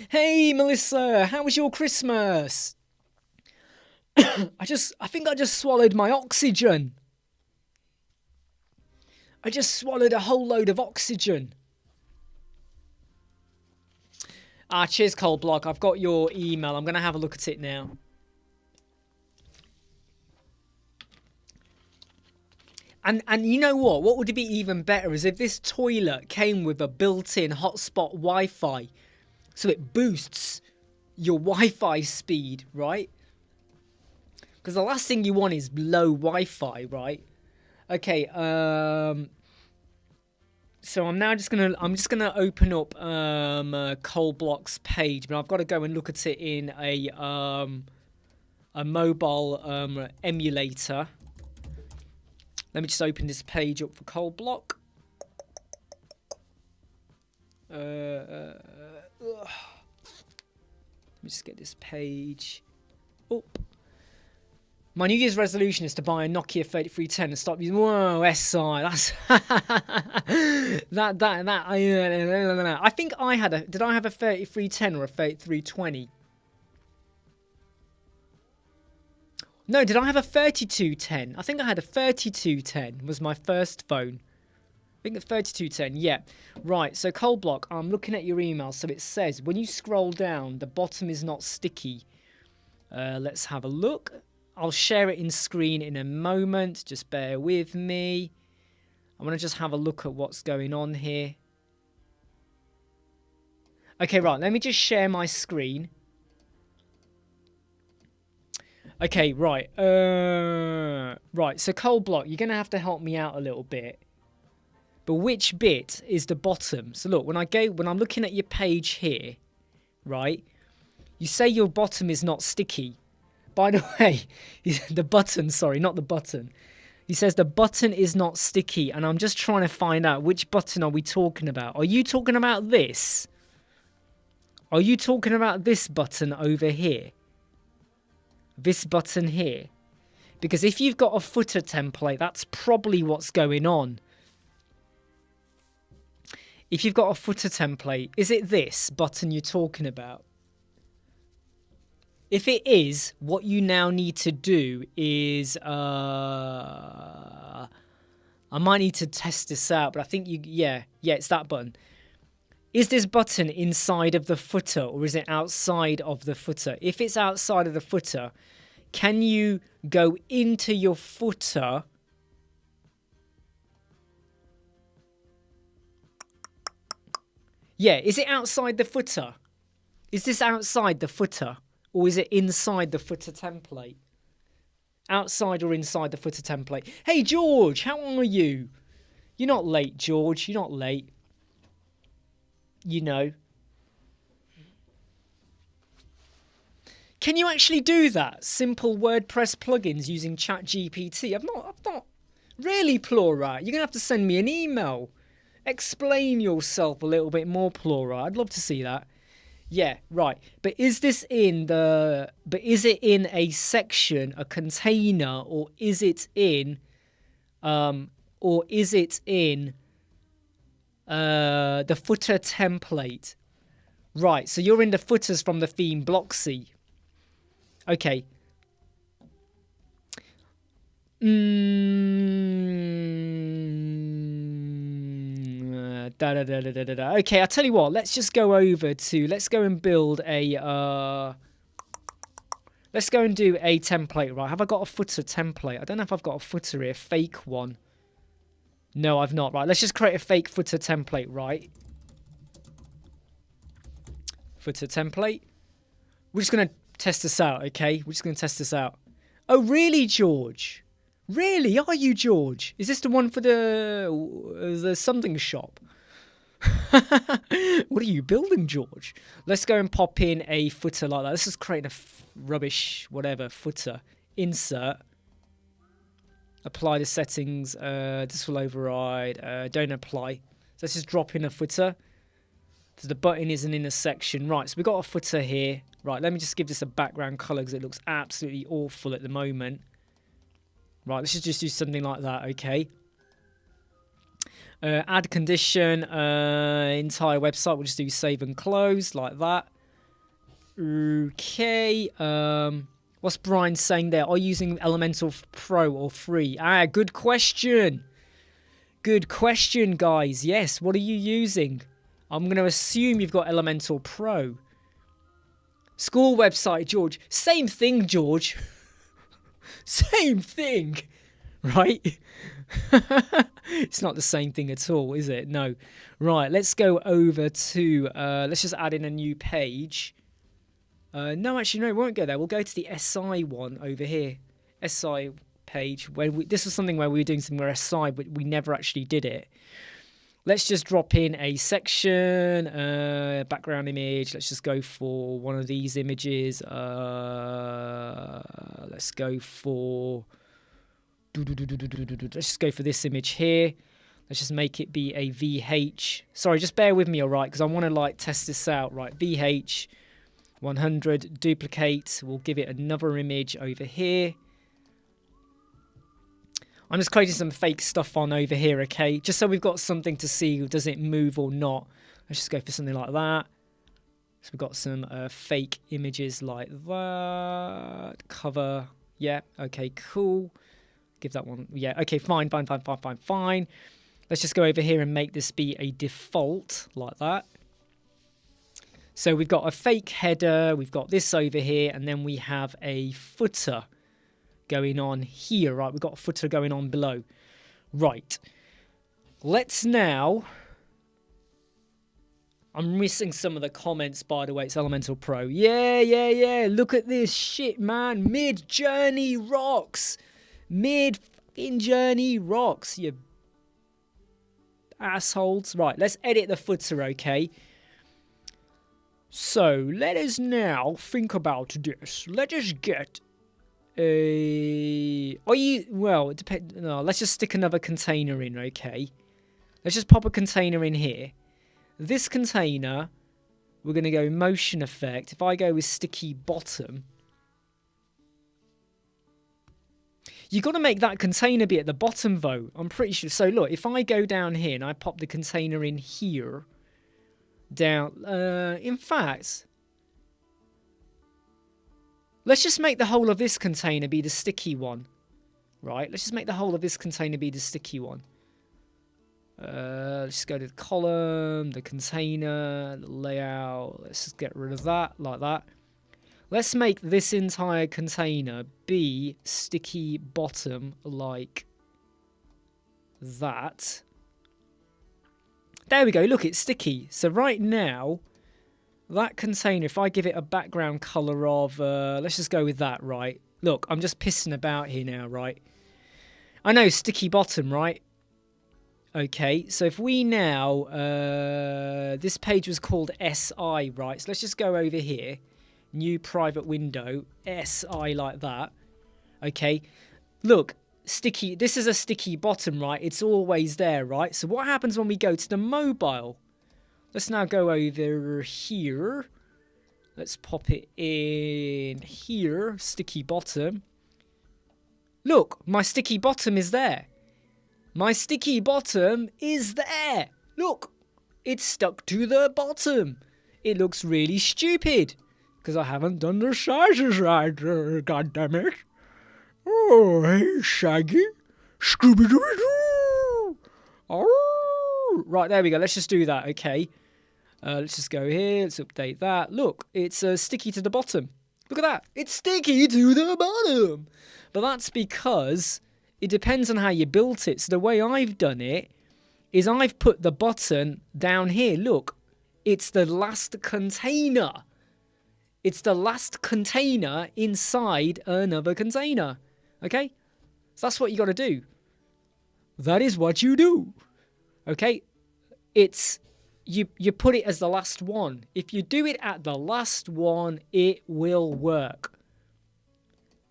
Hey, Melissa, how was your Christmas? I think I just swallowed my oxygen. I just swallowed a whole load of oxygen. Cheers, Cold Block. I've got your email. I'm going to have a look at it now. And you know what? What would be even better is if this toilet came with a built-in hotspot Wi-Fi. So it boosts your Wi-Fi speed, right? Because the last thing you want is low Wi-Fi, right? Okay, so I'm just gonna open up Coldblock's page, but I've got to go and look at it in a mobile emulator. Let me just open this page up for Coldblock. Let me just get this page up. My New Year's resolution is to buy a Nokia 3310 and stop using. Whoa, SI. That's I think I had a. Did I have a 3310 or a 3320? No, did I have a 3210? I think I had a 3210. Was my first phone. I think a 3210. Yeah. Right. So Coldblock, I'm looking at your email. So it says when you scroll down, the bottom is not sticky. Let's have a look. I'll share it in screen in a moment. Just bear with me. I want to just have a look at what's going on here. Okay, right. Let me just share my screen. Okay, right. Right. So Coldblock, you're going to have to help me out a little bit. But which bit is the bottom? So look, when I'm looking at your page here, right? You say your bottom is not sticky. By the way, the button, sorry, not the button. He says the button is not sticky, and I'm just trying to find out which button are we talking about. Are you talking about this? Are you talking about this button over here? This button here? Because if you've got a footer template, that's probably what's going on. If you've got a footer template, is it this button you're talking about? If it is, what you now need to do is, I might need to test this out, but I think yeah, it's that button. Is this button inside of the footer or is it outside of the footer? If it's outside of the footer, can you go into your footer? Yeah, is it outside the footer? Is this outside the footer? Or is it inside the footer template? Outside or inside the footer template? Hey, George, how are you? You're not late, George. You're not late. You know. Can you actually do that? Simple WordPress plugins using ChatGPT. I've not. Really, Plura? You're going to have to send me an email. Explain yourself a little bit more, Plura. I'd love to see that. Yeah, right. But is this in the... But is it in a section, a container, or is it in... the footer template? Right, so you're in the footers from the theme Blocksy. Okay. Okay, I'll tell you what, let's just go over to, let's go and build a, let's go and do a template, right? Have I got a footer template? I don't know if I've got a footer here, fake one. No, I've not, right? Let's just create a fake footer template, right? Footer template. We're just going to test this out, okay? We're just going to test this out. Oh, really, George? Really? Are you, George? Is this the one for the something shop? What are you building, George? Let's go and pop in a footer like that. Let's just create a rubbish, whatever, footer. Insert. Apply the settings. This will override. Don't apply. So let's just drop in a footer. So the button is an inner section. Right, so we've got a footer here. Right, let me just give this a background colour because it looks absolutely awful at the moment. Right, let's just do something like that, okay? Add condition, entire website. We'll just do save and close like that. Okay. What's Brian saying there? Are you using Elementor Pro or free? Ah, good question. Good question, guys. Yes, what are you using? I'm going to assume you've got Elementor Pro. School website, George. Same thing, George. Same thing, right? It's not the same thing at all, is it? No. Right, let's go over to, let's just add in a new page. No, actually, no, we won't go there. We'll go to the SI one over here. SI page. This was something where we were doing something where SI, but we never actually did it. Let's just drop in a section, background image. Let's just go for one of these images. Let's go for... Let's just go for this image here. Let's just make it be a VH. Sorry, just bear with me, all right, because I want to like test this out. Right, VH 100, duplicate. We'll give it another image over here. I'm just creating some fake stuff on over here, okay? Just so we've got something to see. Does it move or not? Let's just go for something like that. So we've got some fake images like that. Cover. Yeah, okay, cool. Give that one. Yeah, okay, fine. Let's just go over here and make this be a default like that. So we've got a fake header. We've got this over here. And then we have a footer going on here, right? We've got a footer going on below. Right. Let's now... I'm missing some of the comments, by the way. It's Elemental Pro. Yeah. Look at this shit, man. Mid-Journey rocks. Mid-fucking-Journey rocks, you assholes. Right, let's edit the footer, okay? So, let us now think about this. Let us get... well, it depends. No, let's just stick another container in, okay? Let's just pop a container in here. This container, we're going to go motion effect. If I go with sticky bottom, you got to make that container be at the bottom, though. I'm pretty sure. So look, if I go down here and I pop the container in here, down. In fact, let's just make the whole of this container be the sticky one. Right? Let's just make the whole of this container be the sticky one. Let's just go to the column, the container, the layout. Let's just get rid of that, like that. Let's make this entire container be sticky bottom, like that. There we go. Look, it's sticky. So right now, that container, if I give it a background color of, let's just go with that, right? Look, I'm just pissing about here now, right? I know, sticky bottom, right? Okay, so if we now, this page was called SI, right? So let's just go over here, new private window, SI like that. Okay, look, sticky, this is a sticky bottom, right? It's always there, right? So what happens when we go to the mobile? Let's now go over here. Let's pop it in here, sticky bottom. Look, my sticky bottom is there. My sticky bottom is there. Look, it's stuck to the bottom. It looks really stupid because I haven't done the sizes right. God damn it. Oh, hey, Shaggy. Scooby-Dooby-Doo. Oh. Right, there we go. Let's just do that, okay? Let's just go here. Let's update that. Look, it's sticky to the bottom. Look at that. It's sticky to the bottom. But that's because... it depends on how you built it. So the way I've done it is I've put the button down here. Look, it's the last container. It's the last container inside another container. Okay? So that's what you got to do. That is what you do. Okay? It's, you put it as the last one. If you do it at the last one, it will work.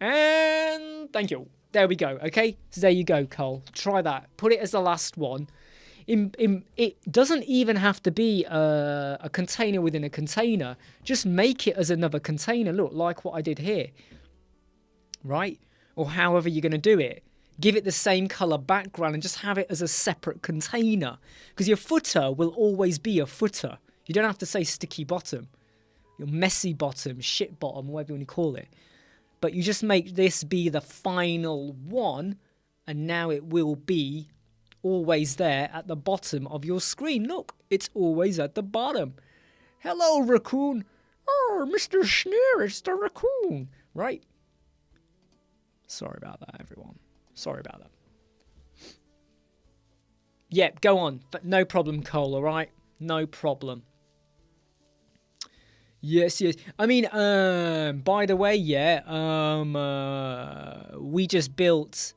And thank you. There we go, okay? So there you go, Cole. Try that. Put it as the last one. It doesn't even have to be a container within a container. Just make it as another container. Look, like what I did here. Right? Or however you're going to do it. Give it the same color background and just have it as a separate container. Because your footer will always be a footer. You don't have to say sticky bottom. Your messy bottom, shit bottom, whatever you want to call it. But you just make this be the final one, and now it will be always there at the bottom of your screen. Look, it's always at the bottom. Hello, raccoon. Oh, Mr. Sneer, it's the raccoon. Right? Sorry about that, everyone. Sorry about that. Yep, go on. But no problem, Cole, all right? No problem. Yes, yes. I mean, by the way, yeah, we just built,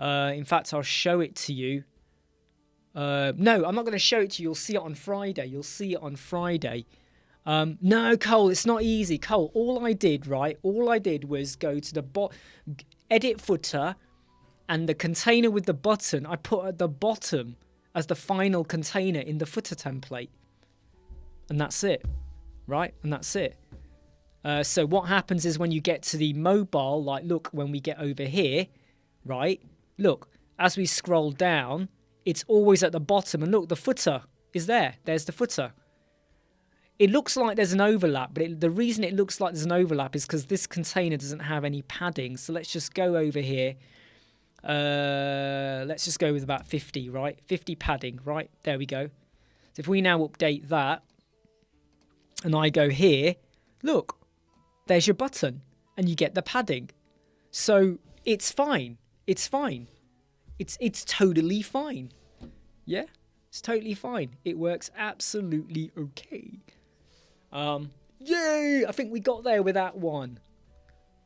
in fact, I'll show it to you. No, I'm not going to show it to you. You'll see it on Friday. You'll see it on Friday. No, Cole, it's not easy. Cole, all I did, right? All I did was go to the edit footer, and the container with the button I put at the bottom as the final container in the footer template. And that's it, right? And that's it. So what happens is when you get to the mobile, like look, when we get over here, right? Look, as we scroll down, it's always at the bottom. And look, the footer is there. There's the footer. It looks like there's an overlap, but the reason it looks like there's an overlap is because this container doesn't have any padding. So let's just go over here. Let's just go with about 50, right? 50 padding, right? There we go. So if we now update that and I go here, look, there's your button and you get the padding. So it's fine. It's fine. It's totally fine. Yeah, it's totally fine. It works absolutely okay. Yay! I think we got there with that one.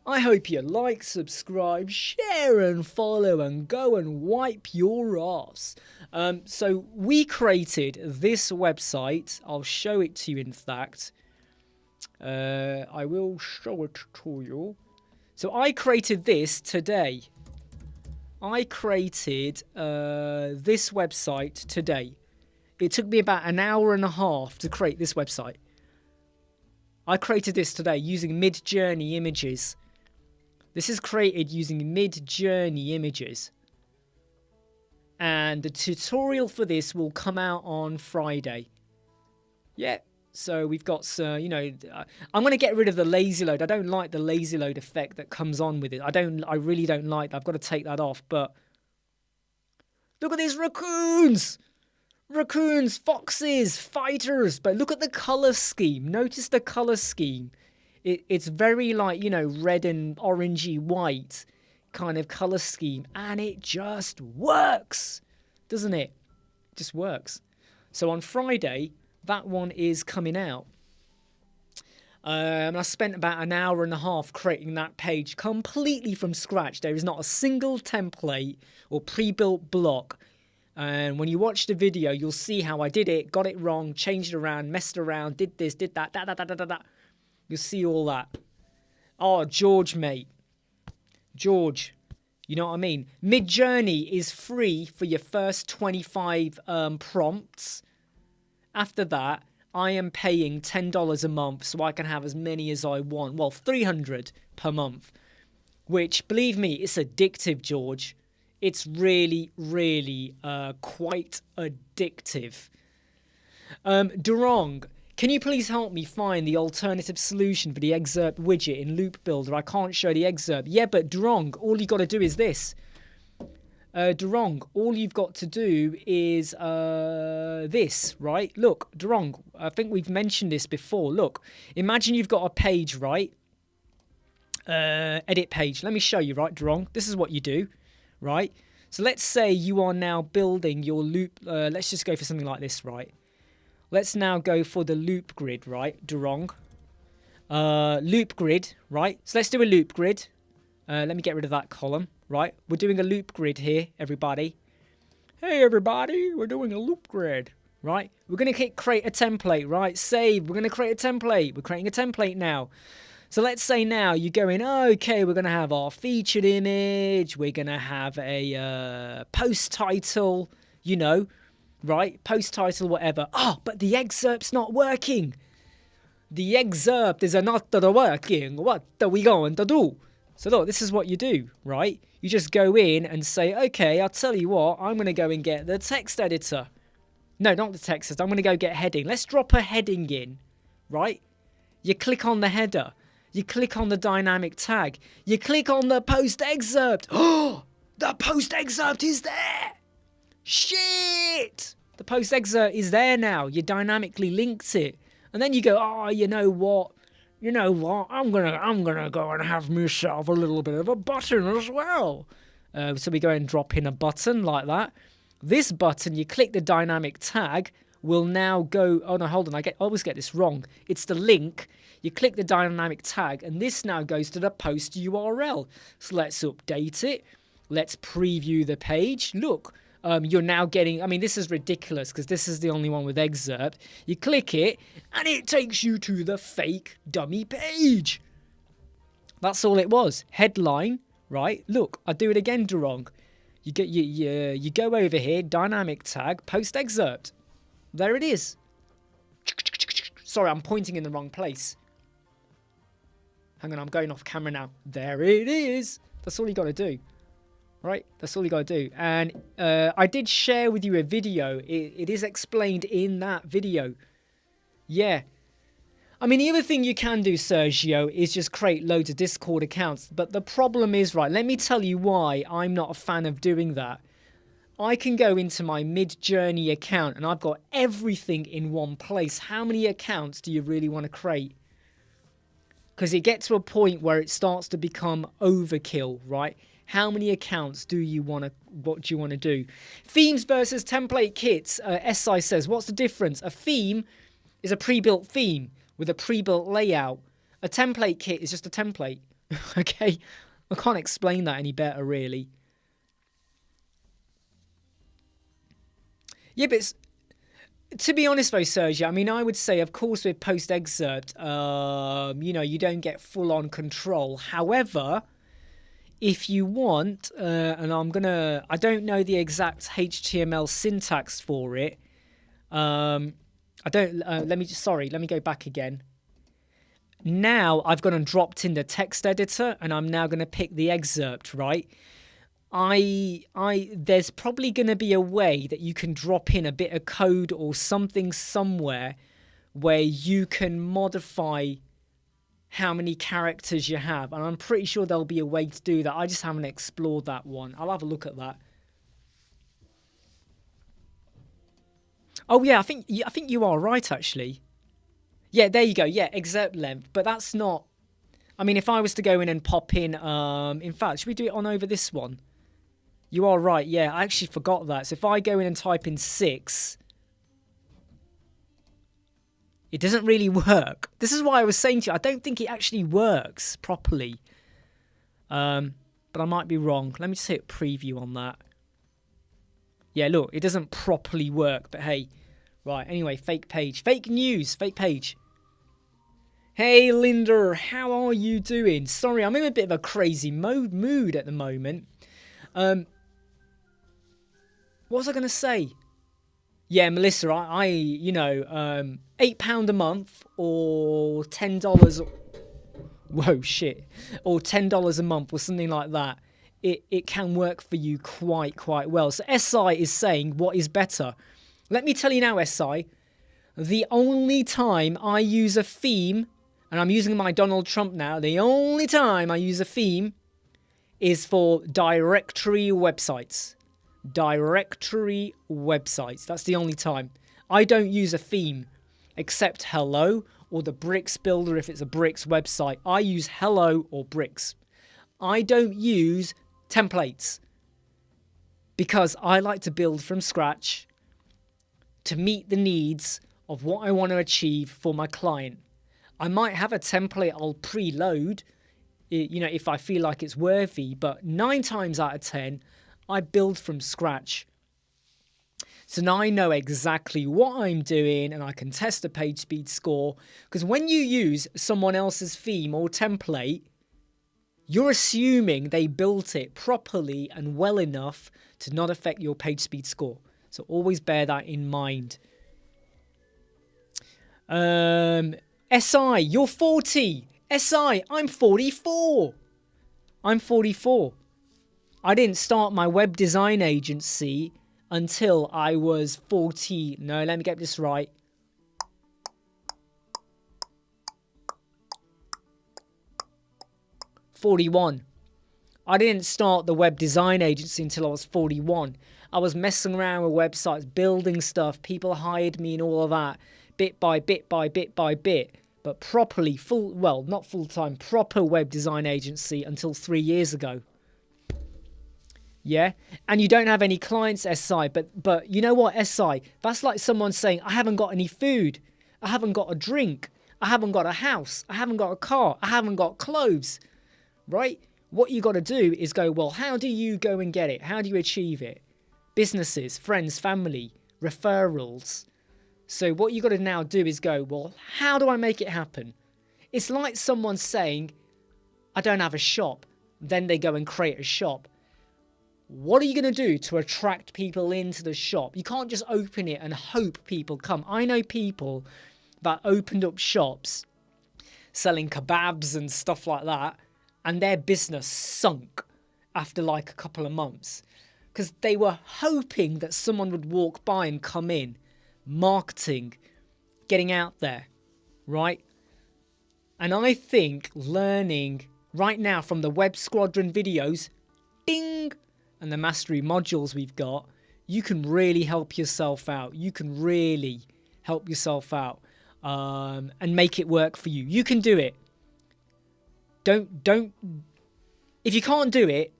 I hope you like, subscribe, share and follow and go and wipe your ass. So we created this website. I'll show it to you in fact. I will show it to you. So I created this today. I created this website today. It took me about an hour and a half to create this website. I created this today using Mid-Journey images. This is created using Mid-Journey images. And the tutorial for this will come out on Friday. Yeah, so we've got, I'm going to get rid of the lazy load. I don't like the lazy load effect that comes on with it. I really don't like that. I've got to take that off. But look at these raccoons! Raccoons, foxes, fighters. But look at the color scheme. Notice the color scheme. It's very like, red and orangey white kind of color scheme. And it just works, doesn't it? It just works. So on Friday, that one is coming out. And I spent about an hour and a half creating that page completely from scratch. There is not a single template or pre-built block. And when you watch the video, you'll see how I did it, got it wrong, changed it around, messed around, did this, did that, da. You'll see all that. Oh, George, mate. George, you know what I mean? Mid-Journey is free for your first 25 prompts. After that, I am paying $10 a month so I can have as many as I want. Well, 300 per month. Which, believe me, it's addictive, George. It's really, really quite addictive. Durong, can you please help me find the alternative solution for the excerpt widget in Loop Builder? I can't show the excerpt. Yeah, but Durong, all you got to do is this. Durong, all you've got to do is this, right? Look, Durong, I think we've mentioned this before. Look, imagine you've got a page, right? Edit page. Let me show you, right, Durong? This is what you do. Right, so let's say you are now building your loop. Let's just go for something like this, right? Let's now go for the loop grid, right? Durong. Loop grid, right? So let's do a loop grid. Let me get rid of that column, right? We're doing a loop grid here, everybody. Hey, everybody, we're doing a loop grid, right? We're going to create a template, right? Save, we're going to create a template. We're creating a template now. So let's say now you're going, okay, we're going to have our featured image. We're going to have a post title, right? Post title, whatever. Oh, but the excerpt's not working. The excerpt is not working. What are we going to do? So look, this is what you do, right? You just go in and say, okay, I'll tell you what, I'm going to go and get the text editor. No, not the text editor. I'm going to go get heading. Let's drop a heading in, right? You click on the header. You click on the dynamic tag. You click on the post excerpt. Oh, the post excerpt is there. Shit. The post excerpt is there now. You dynamically linked it. And then you go, oh, you know what? I'm gonna go and have myself a little bit of a button as well. So we go and drop in a button like that. This button, you click the dynamic tag, will now go, oh no, hold on, I always get this wrong. It's the link. You click the dynamic tag, and this now goes to the post URL. So let's update it. Let's preview the page. Look, you're now getting, I mean, this is ridiculous because this is the only one with excerpt. You click it, and it takes you to the fake dummy page. That's all it was. Headline, right? Look, I do it again, Durong. You go over here, dynamic tag, post excerpt. There it is. Sorry, I'm pointing in the wrong place. Hang on, I'm going off camera now. There it is. That's all you got to do. Right? That's all you got to do. And I did share with you a video. It is explained in that video. Yeah. I mean, the other thing you can do, Sergio, is just create loads of Discord accounts. But the problem is, right, let me tell you why I'm not a fan of doing that. I can go into my Mid-Journey account and I've got everything in one place. How many accounts do you really want to create? Because it gets to a point where it starts to become overkill, right? How many accounts do you want to, what do you want to do? Themes versus template kits. SI says, what's the difference? A theme is a pre-built theme with a pre-built layout. A template kit is just a template. Okay? I can't explain that any better, really. Yeah, but to be honest though, Sergio, I mean, I would say, of course, with post excerpt, you know, you don't get full on control. However, if you want, and I don't know the exact HTML syntax for it. Let me go back again. Now I've gone and dropped in the text editor and I'm now going to pick the excerpt, right? There's probably going to be a way that you can drop in a bit of code or something somewhere where you can modify how many characters you have. And I'm pretty sure there'll be a way to do that. I just haven't explored that one. I'll have a look at that. Oh yeah, I think you are right, actually. Yeah, there you go. Yeah, excerpt length. But that's not... I mean, if I was to go in and pop in fact, should we do it on over this one? You are right, yeah, I actually forgot that. So if I go in and type in 6, it doesn't really work. This is why I was saying to you, I don't think it actually works properly. But I might be wrong. Let me just hit preview on that. Yeah, look, it doesn't properly work, but hey. Right, anyway, fake page. Fake news, fake page. Hey, Linda, how are you doing? Sorry, I'm in a bit of a crazy mood at the moment. What was I going to say? Yeah, Melissa, I you know, £8 a month or $10. Whoa, shit. Or $10 a month or something like that. It can work for you quite well. So SI is saying, what is better? Let me tell you now, SI. The only time I use a theme, and I'm using my Donald Trump now, the only time I use a theme is for directory websites. Directory websites. That's the only time. I don't use a theme except Hello or the Bricks Builder if it's a Bricks website. I use Hello or Bricks. I don't use templates because I like to build from scratch to meet the needs of what I want to achieve for my client. I might have a template I'll preload, you know, if I feel like it's worthy, but 9 times out of 10, I build from scratch. So now I know exactly what I'm doing and I can test the page speed score. Because when you use someone else's theme or template, you're assuming they built it properly and well enough to not affect your page speed score. So always bear that in mind. SI, you're 40. SI, I'm 44. I'm 44. I didn't start my web design agency until I was 40. No, let me get this right. '41. I didn't start the web design agency until I was 41. I was messing around with websites, building stuff. People hired me and all of that, bit by bit by bit by bit. But properly, not full-time, proper web design agency until 3 years ago. Yeah, and you don't have any clients, SI, but you know what, SI? That's like someone saying, I haven't got any food, I haven't got a drink, I haven't got a house, I haven't got a car, I haven't got clothes, right? What you got to do is go, well, how do you go and get it? How do you achieve it? Businesses, friends, family, referrals. So what you got to now do is go, well, how do I make it happen? It's like someone saying, I don't have a shop. Then they go and create a shop. What are you going to do to attract people into the shop? You can't just open it and hope people come. I know people that opened up shops selling kebabs and stuff like that, and their business sunk after like a couple of months because they were hoping that someone would walk by and come in. Marketing, getting out there, right? And I think learning right now from the Web Squadron videos, ding, and the mastery modules we've got, you can really help yourself out. You can really help yourself out and make it work for you. You can do it. Don't. If you can't do it,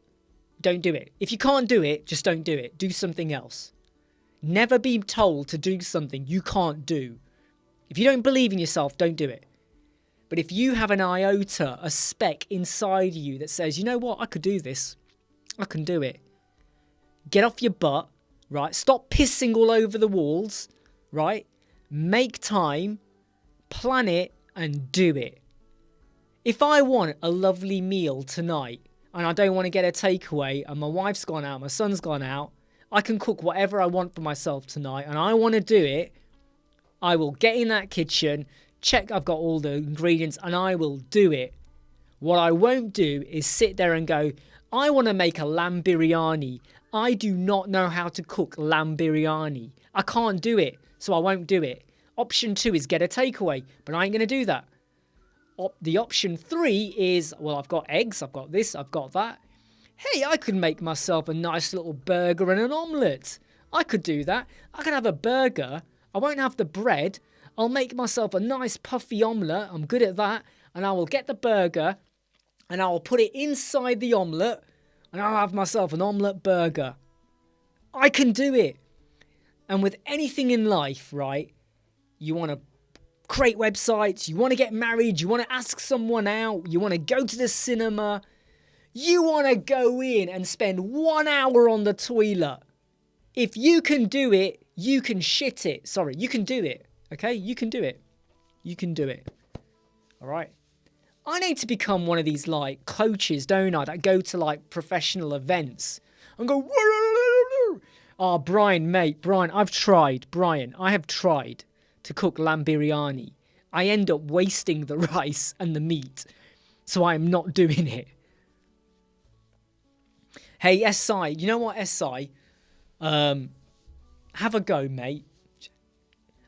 don't do it. If you can't do it, just don't do it. Do something else. Never be told to do something you can't do. If you don't believe in yourself, don't do it. But if you have an iota, a speck inside you that says, you know what, I could do this. I can do it. Get off your butt, right? Stop pissing all over the walls, right? Make time, plan it, and do it. If I want a lovely meal tonight and I don't want to get a takeaway and my wife's gone out, my son's gone out, I can cook whatever I want for myself tonight and I want to do it, I will get in that kitchen, check I've got all the ingredients and I will do it. What I won't do is sit there and go, I want to make a lamb biryani. I do not know how to cook lamb biryani. I can't do it, so I won't do it. Option 2 is get a takeaway, but I ain't going to do that. The option 3 is, well, I've got eggs, I've got this, I've got that. Hey, I could make myself a nice little burger and an omelette. I could do that. I can have a burger. I won't have the bread. I'll make myself a nice puffy omelette. I'm good at that. And I will get the burger and I will put it inside the omelette and I'll have myself an omelette burger. I can do it. And with anything in life, right, you want to create websites, you want to get married, you want to ask someone out, you want to go to the cinema, you want to go in and spend 1 hour on the toilet. If you can do it, you can shit it. Sorry, you can do it. Okay? You can do it. You can do it. All right? I need to become one of these, like, coaches, don't I, that go to, like, professional events and go, oh, Brian, mate, Brian, I have tried to cook lamb biryani. I end up wasting the rice and the meat, so I am not doing it. Hey, SI, you know what, SI? Have a go, mate.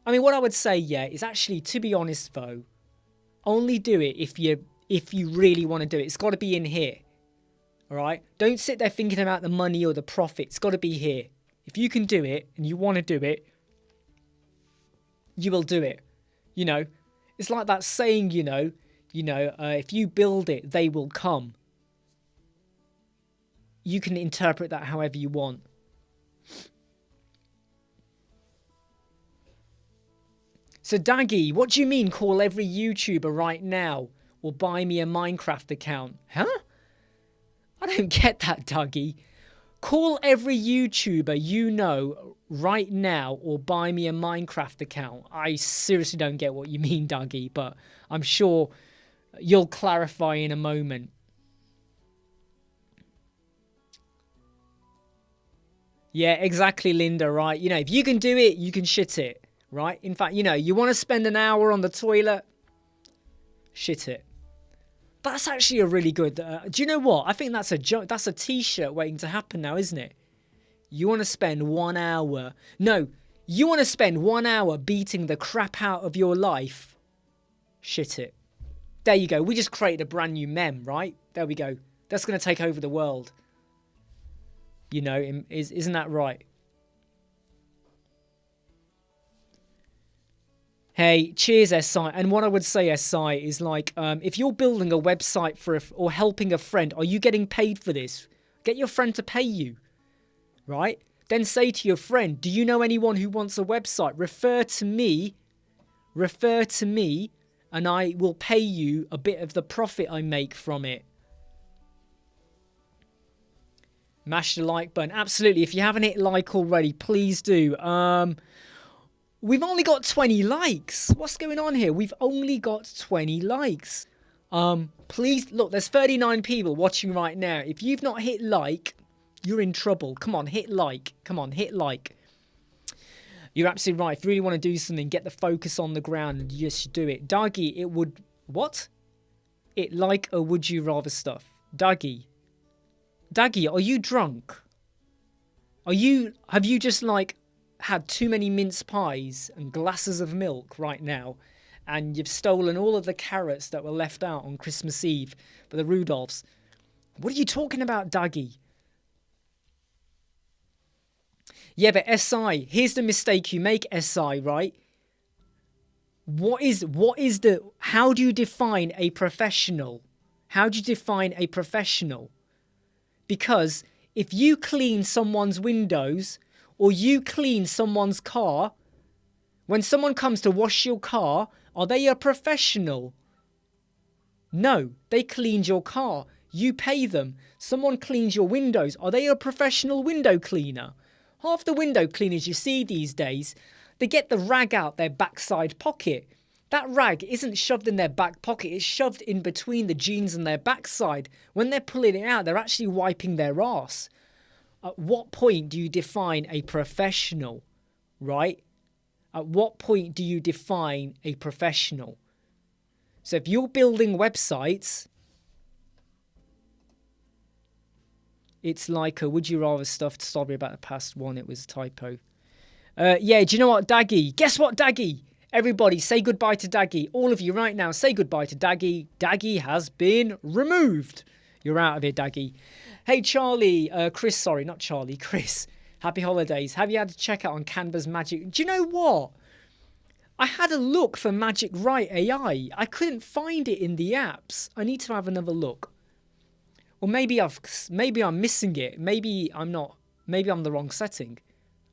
I mean, what I would say, yeah, is actually, to be honest, though, only do it if you really want to do it. It's got to be in here, all right? Don't sit there thinking about the money or the profit. It's got to be here. If you can do it and you want to do it, you will do it. You know, it's like that saying, if you build it, they will come. You can interpret that however you want. So Daggy, what do you mean call every YouTuber right now or buy me a Minecraft account? Huh? I don't get that, Daggy. Call every YouTuber you know right now or buy me a Minecraft account. I seriously don't get what you mean, Daggy, but I'm sure you'll clarify in a moment. Yeah, exactly, Linda, right? You know, if you can do it, you can shit it, right? In fact, you want to spend an hour on the toilet, shit it. That's actually a really good... do you know what? I think that's a t-shirt waiting to happen now, isn't it? You want to spend 1 hour... No, you want to spend 1 hour beating the crap out of your life. Shit it. There you go. We just created a brand new meme, right? There we go. That's going to take over the world. Isn't that right? Hey, cheers, SI. And what I would say, SI, is like, if you're building a website or helping a friend, are you getting paid for this? Get your friend to pay you. right? Then say to your friend, do you know anyone who wants a website? Refer to me, and I will pay you a bit of the profit I make from it. Mash the like button. Absolutely. If you haven't hit like already, please do. We've only got 20 likes. What's going on here? We've only got 20 likes. Please, look, there's 39 people watching right now. If you've not hit like, you're in trouble. Come on, hit like. Come on, hit like. You're absolutely right. If you really want to do something, get the focus on the ground, you just do it. Dougie, it would... What? It like a would you rather stuff. Dougie, are you drunk? Have you just like had too many mince pies and glasses of milk right now, and you've stolen all of the carrots that were left out on Christmas Eve for the Rudolphs? What are you talking about, Dougie? Yeah, but SI, here's the mistake you make, SI, right? How do you define a professional? How do you define a professional? Because if you clean someone's windows or you clean someone's car, when someone comes to wash your car, are they a professional? No, they cleaned your car. You pay them. Someone cleans your windows. Are they a professional window cleaner? Half the window cleaners you see these days, they get the rag out their backside pocket. That rag isn't shoved in their back pocket, it's shoved in between the jeans and their backside. When they're pulling it out, they're actually wiping their arse. At what point do you define a professional, right? At what point do you define a professional? So if you're building websites, it's like a would you rather stuff. Sorry about the past one, it was a typo. Yeah, do you know what, Daggy? Guess what, Daggy? Everybody say goodbye to Daggy. All of you right now, say goodbye to Daggy. Daggy has been removed. You're out of here, Daggy. Hey, Charlie. Chris, sorry, not Charlie. Chris. Happy holidays. Have you had a check out on Canva's Magic? Do you know what? I had a look for Magic Write AI. I couldn't find it in the apps. I need to have another look. Or maybe I'm missing it. Maybe I'm not. Maybe I'm the wrong setting.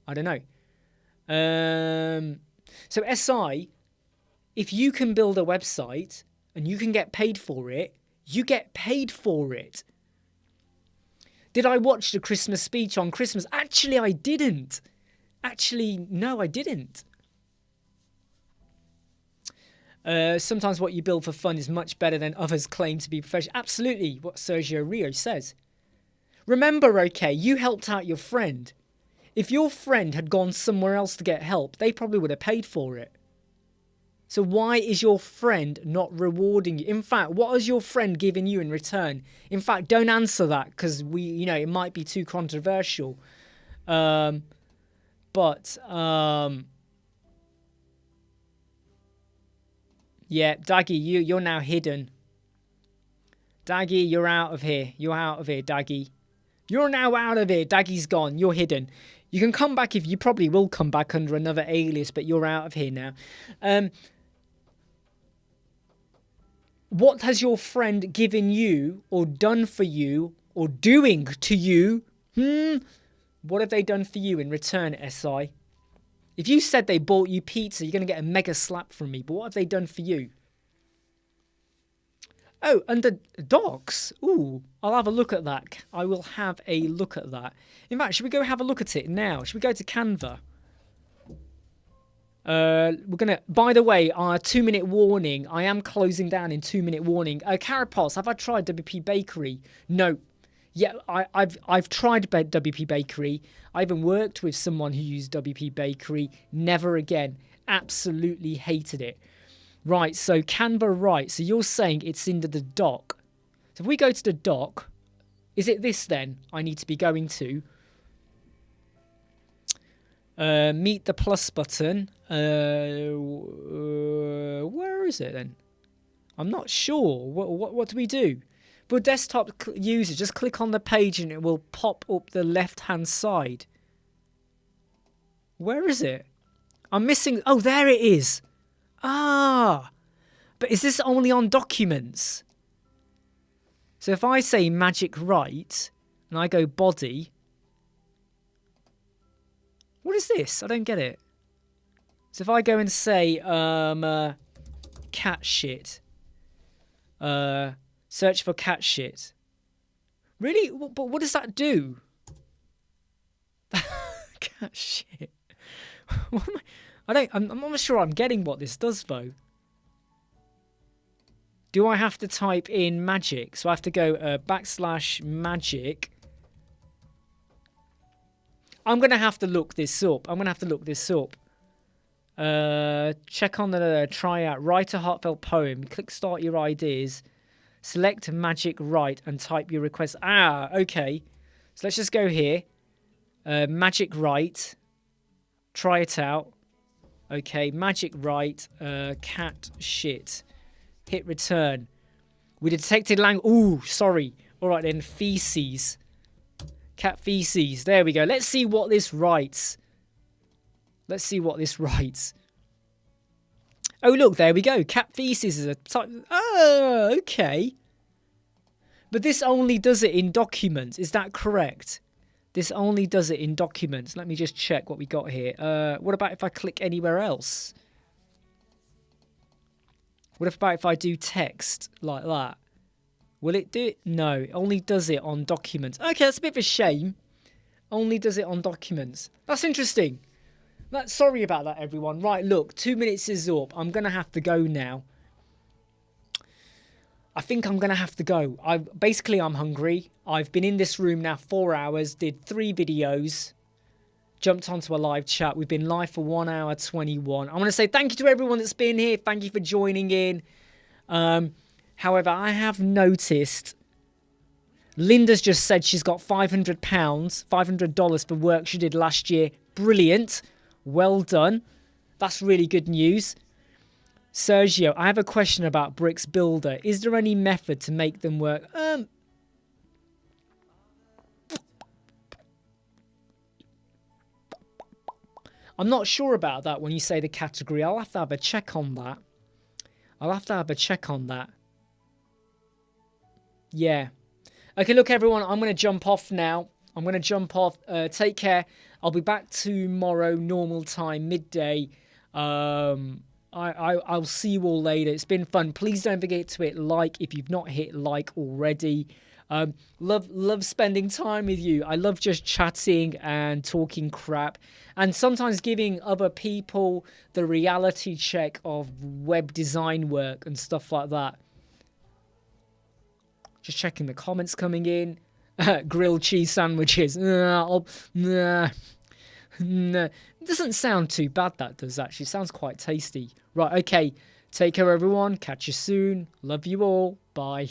I don't know. So SI, if you can build a website and you can get paid for it, you get paid for it. Did I watch the Christmas speech on Christmas? Actually, I didn't. Actually, no, I didn't. Sometimes what you build for fun is much better than others claim to be professional. Absolutely, what Sergio Rio says. Remember, okay, you helped out your friend. If your friend had gone somewhere else to get help, they probably would have paid for it. So why is your friend not rewarding you? In fact, what has your friend given you in return? In fact, don't answer that because it might be too controversial. Yeah, Daggy, you're now hidden. Daggy, you're out of here. You're out of here, Daggy. You're now out of here. Daggy's gone. You're hidden. You can come back if you probably will come back under another alias, but you're out of here now. What has your friend given you or done for you or doing to you? What have they done for you in return, SI? If you said they bought you pizza, you're going to get a mega slap from me. But what have they done for you? Oh, under docs? Ooh, I'll have a look at that. I will have a look at that. In fact, should we go have a look at it now? Should we go to Canva? We're going to... By the way, 2-minute warning. I am closing down in 2-minute warning. Carapace, have I tried WP Bakery? No. Yeah, I've tried WP Bakery. I even worked with someone who used WP Bakery. Never again. Absolutely hated it. Right, so Canva Write. So you're saying it's into the doc. So if we go to the doc, is it this then I need to be going to? Meet the plus button. Where is it then? I'm not sure. What do we do? For desktop user, just click on the page and it will pop up the left-hand side. Where is it? I'm missing... Oh, there it is. Ah. But is this only on documents? So if I say Magic Write and I go body, What is this? I don't get it. So if I go and say cat shit, search for cat shit. Really? But what does that do? Cat shit. What am I'm not sure I'm getting what this does though. Do I have to type in magic? So I have to go /magic. I'm going to have to look this up. Check on the try out. Write a heartfelt poem. Click start your ideas. Select magic write and type your request. Okay. So let's just go here. Magic write. Try it out. Okay, magic write. Cat shit. Hit return. We detected language. Ooh, sorry. All right then. Feces. Cat feces. There we go. Let's see what this writes. Oh, look, there we go. Cat feces is a type. Oh, okay. But this only does it in documents. Is that correct? This only does it in documents. Let me just check what we got here. What about if I click anywhere else? What about if I do text like that? Will it do it? No, it only does it on documents. Okay, that's a bit of a shame. Only does it on documents. That's interesting. Sorry about that, everyone. Right, look, 2 minutes is up. I'm going to have to go now. I think I'm going to have to go. I'm hungry. I've been in this room now 4 hours, did 3 videos, jumped onto a live chat. We've been live for 1 hour 21. I want to say thank you to everyone that's been here. Thank you for joining in. However, I have noticed Linda's just said she's got £500, $500 for work she did last year. Brilliant. Well done. That's really good news. Sergio, I have a question about Bricks Builder. Is there any method to make them work? I'm not sure about that when you say the category. I'll have to have a check on that. Yeah. Okay, look, everyone, I'm going to jump off now. Take care. I'll be back tomorrow, normal time, midday. I'll see you all later. It's been fun. Please don't forget to hit like if you've not hit like already. Love spending time with you. I love just chatting and talking crap and sometimes giving other people the reality check of web design work and stuff like that. Just checking the comments coming in. Grilled cheese sandwiches. It doesn't sound too bad, that does actually. It sounds quite tasty. Right, okay. Take care, everyone. Catch you soon. Love you all. Bye.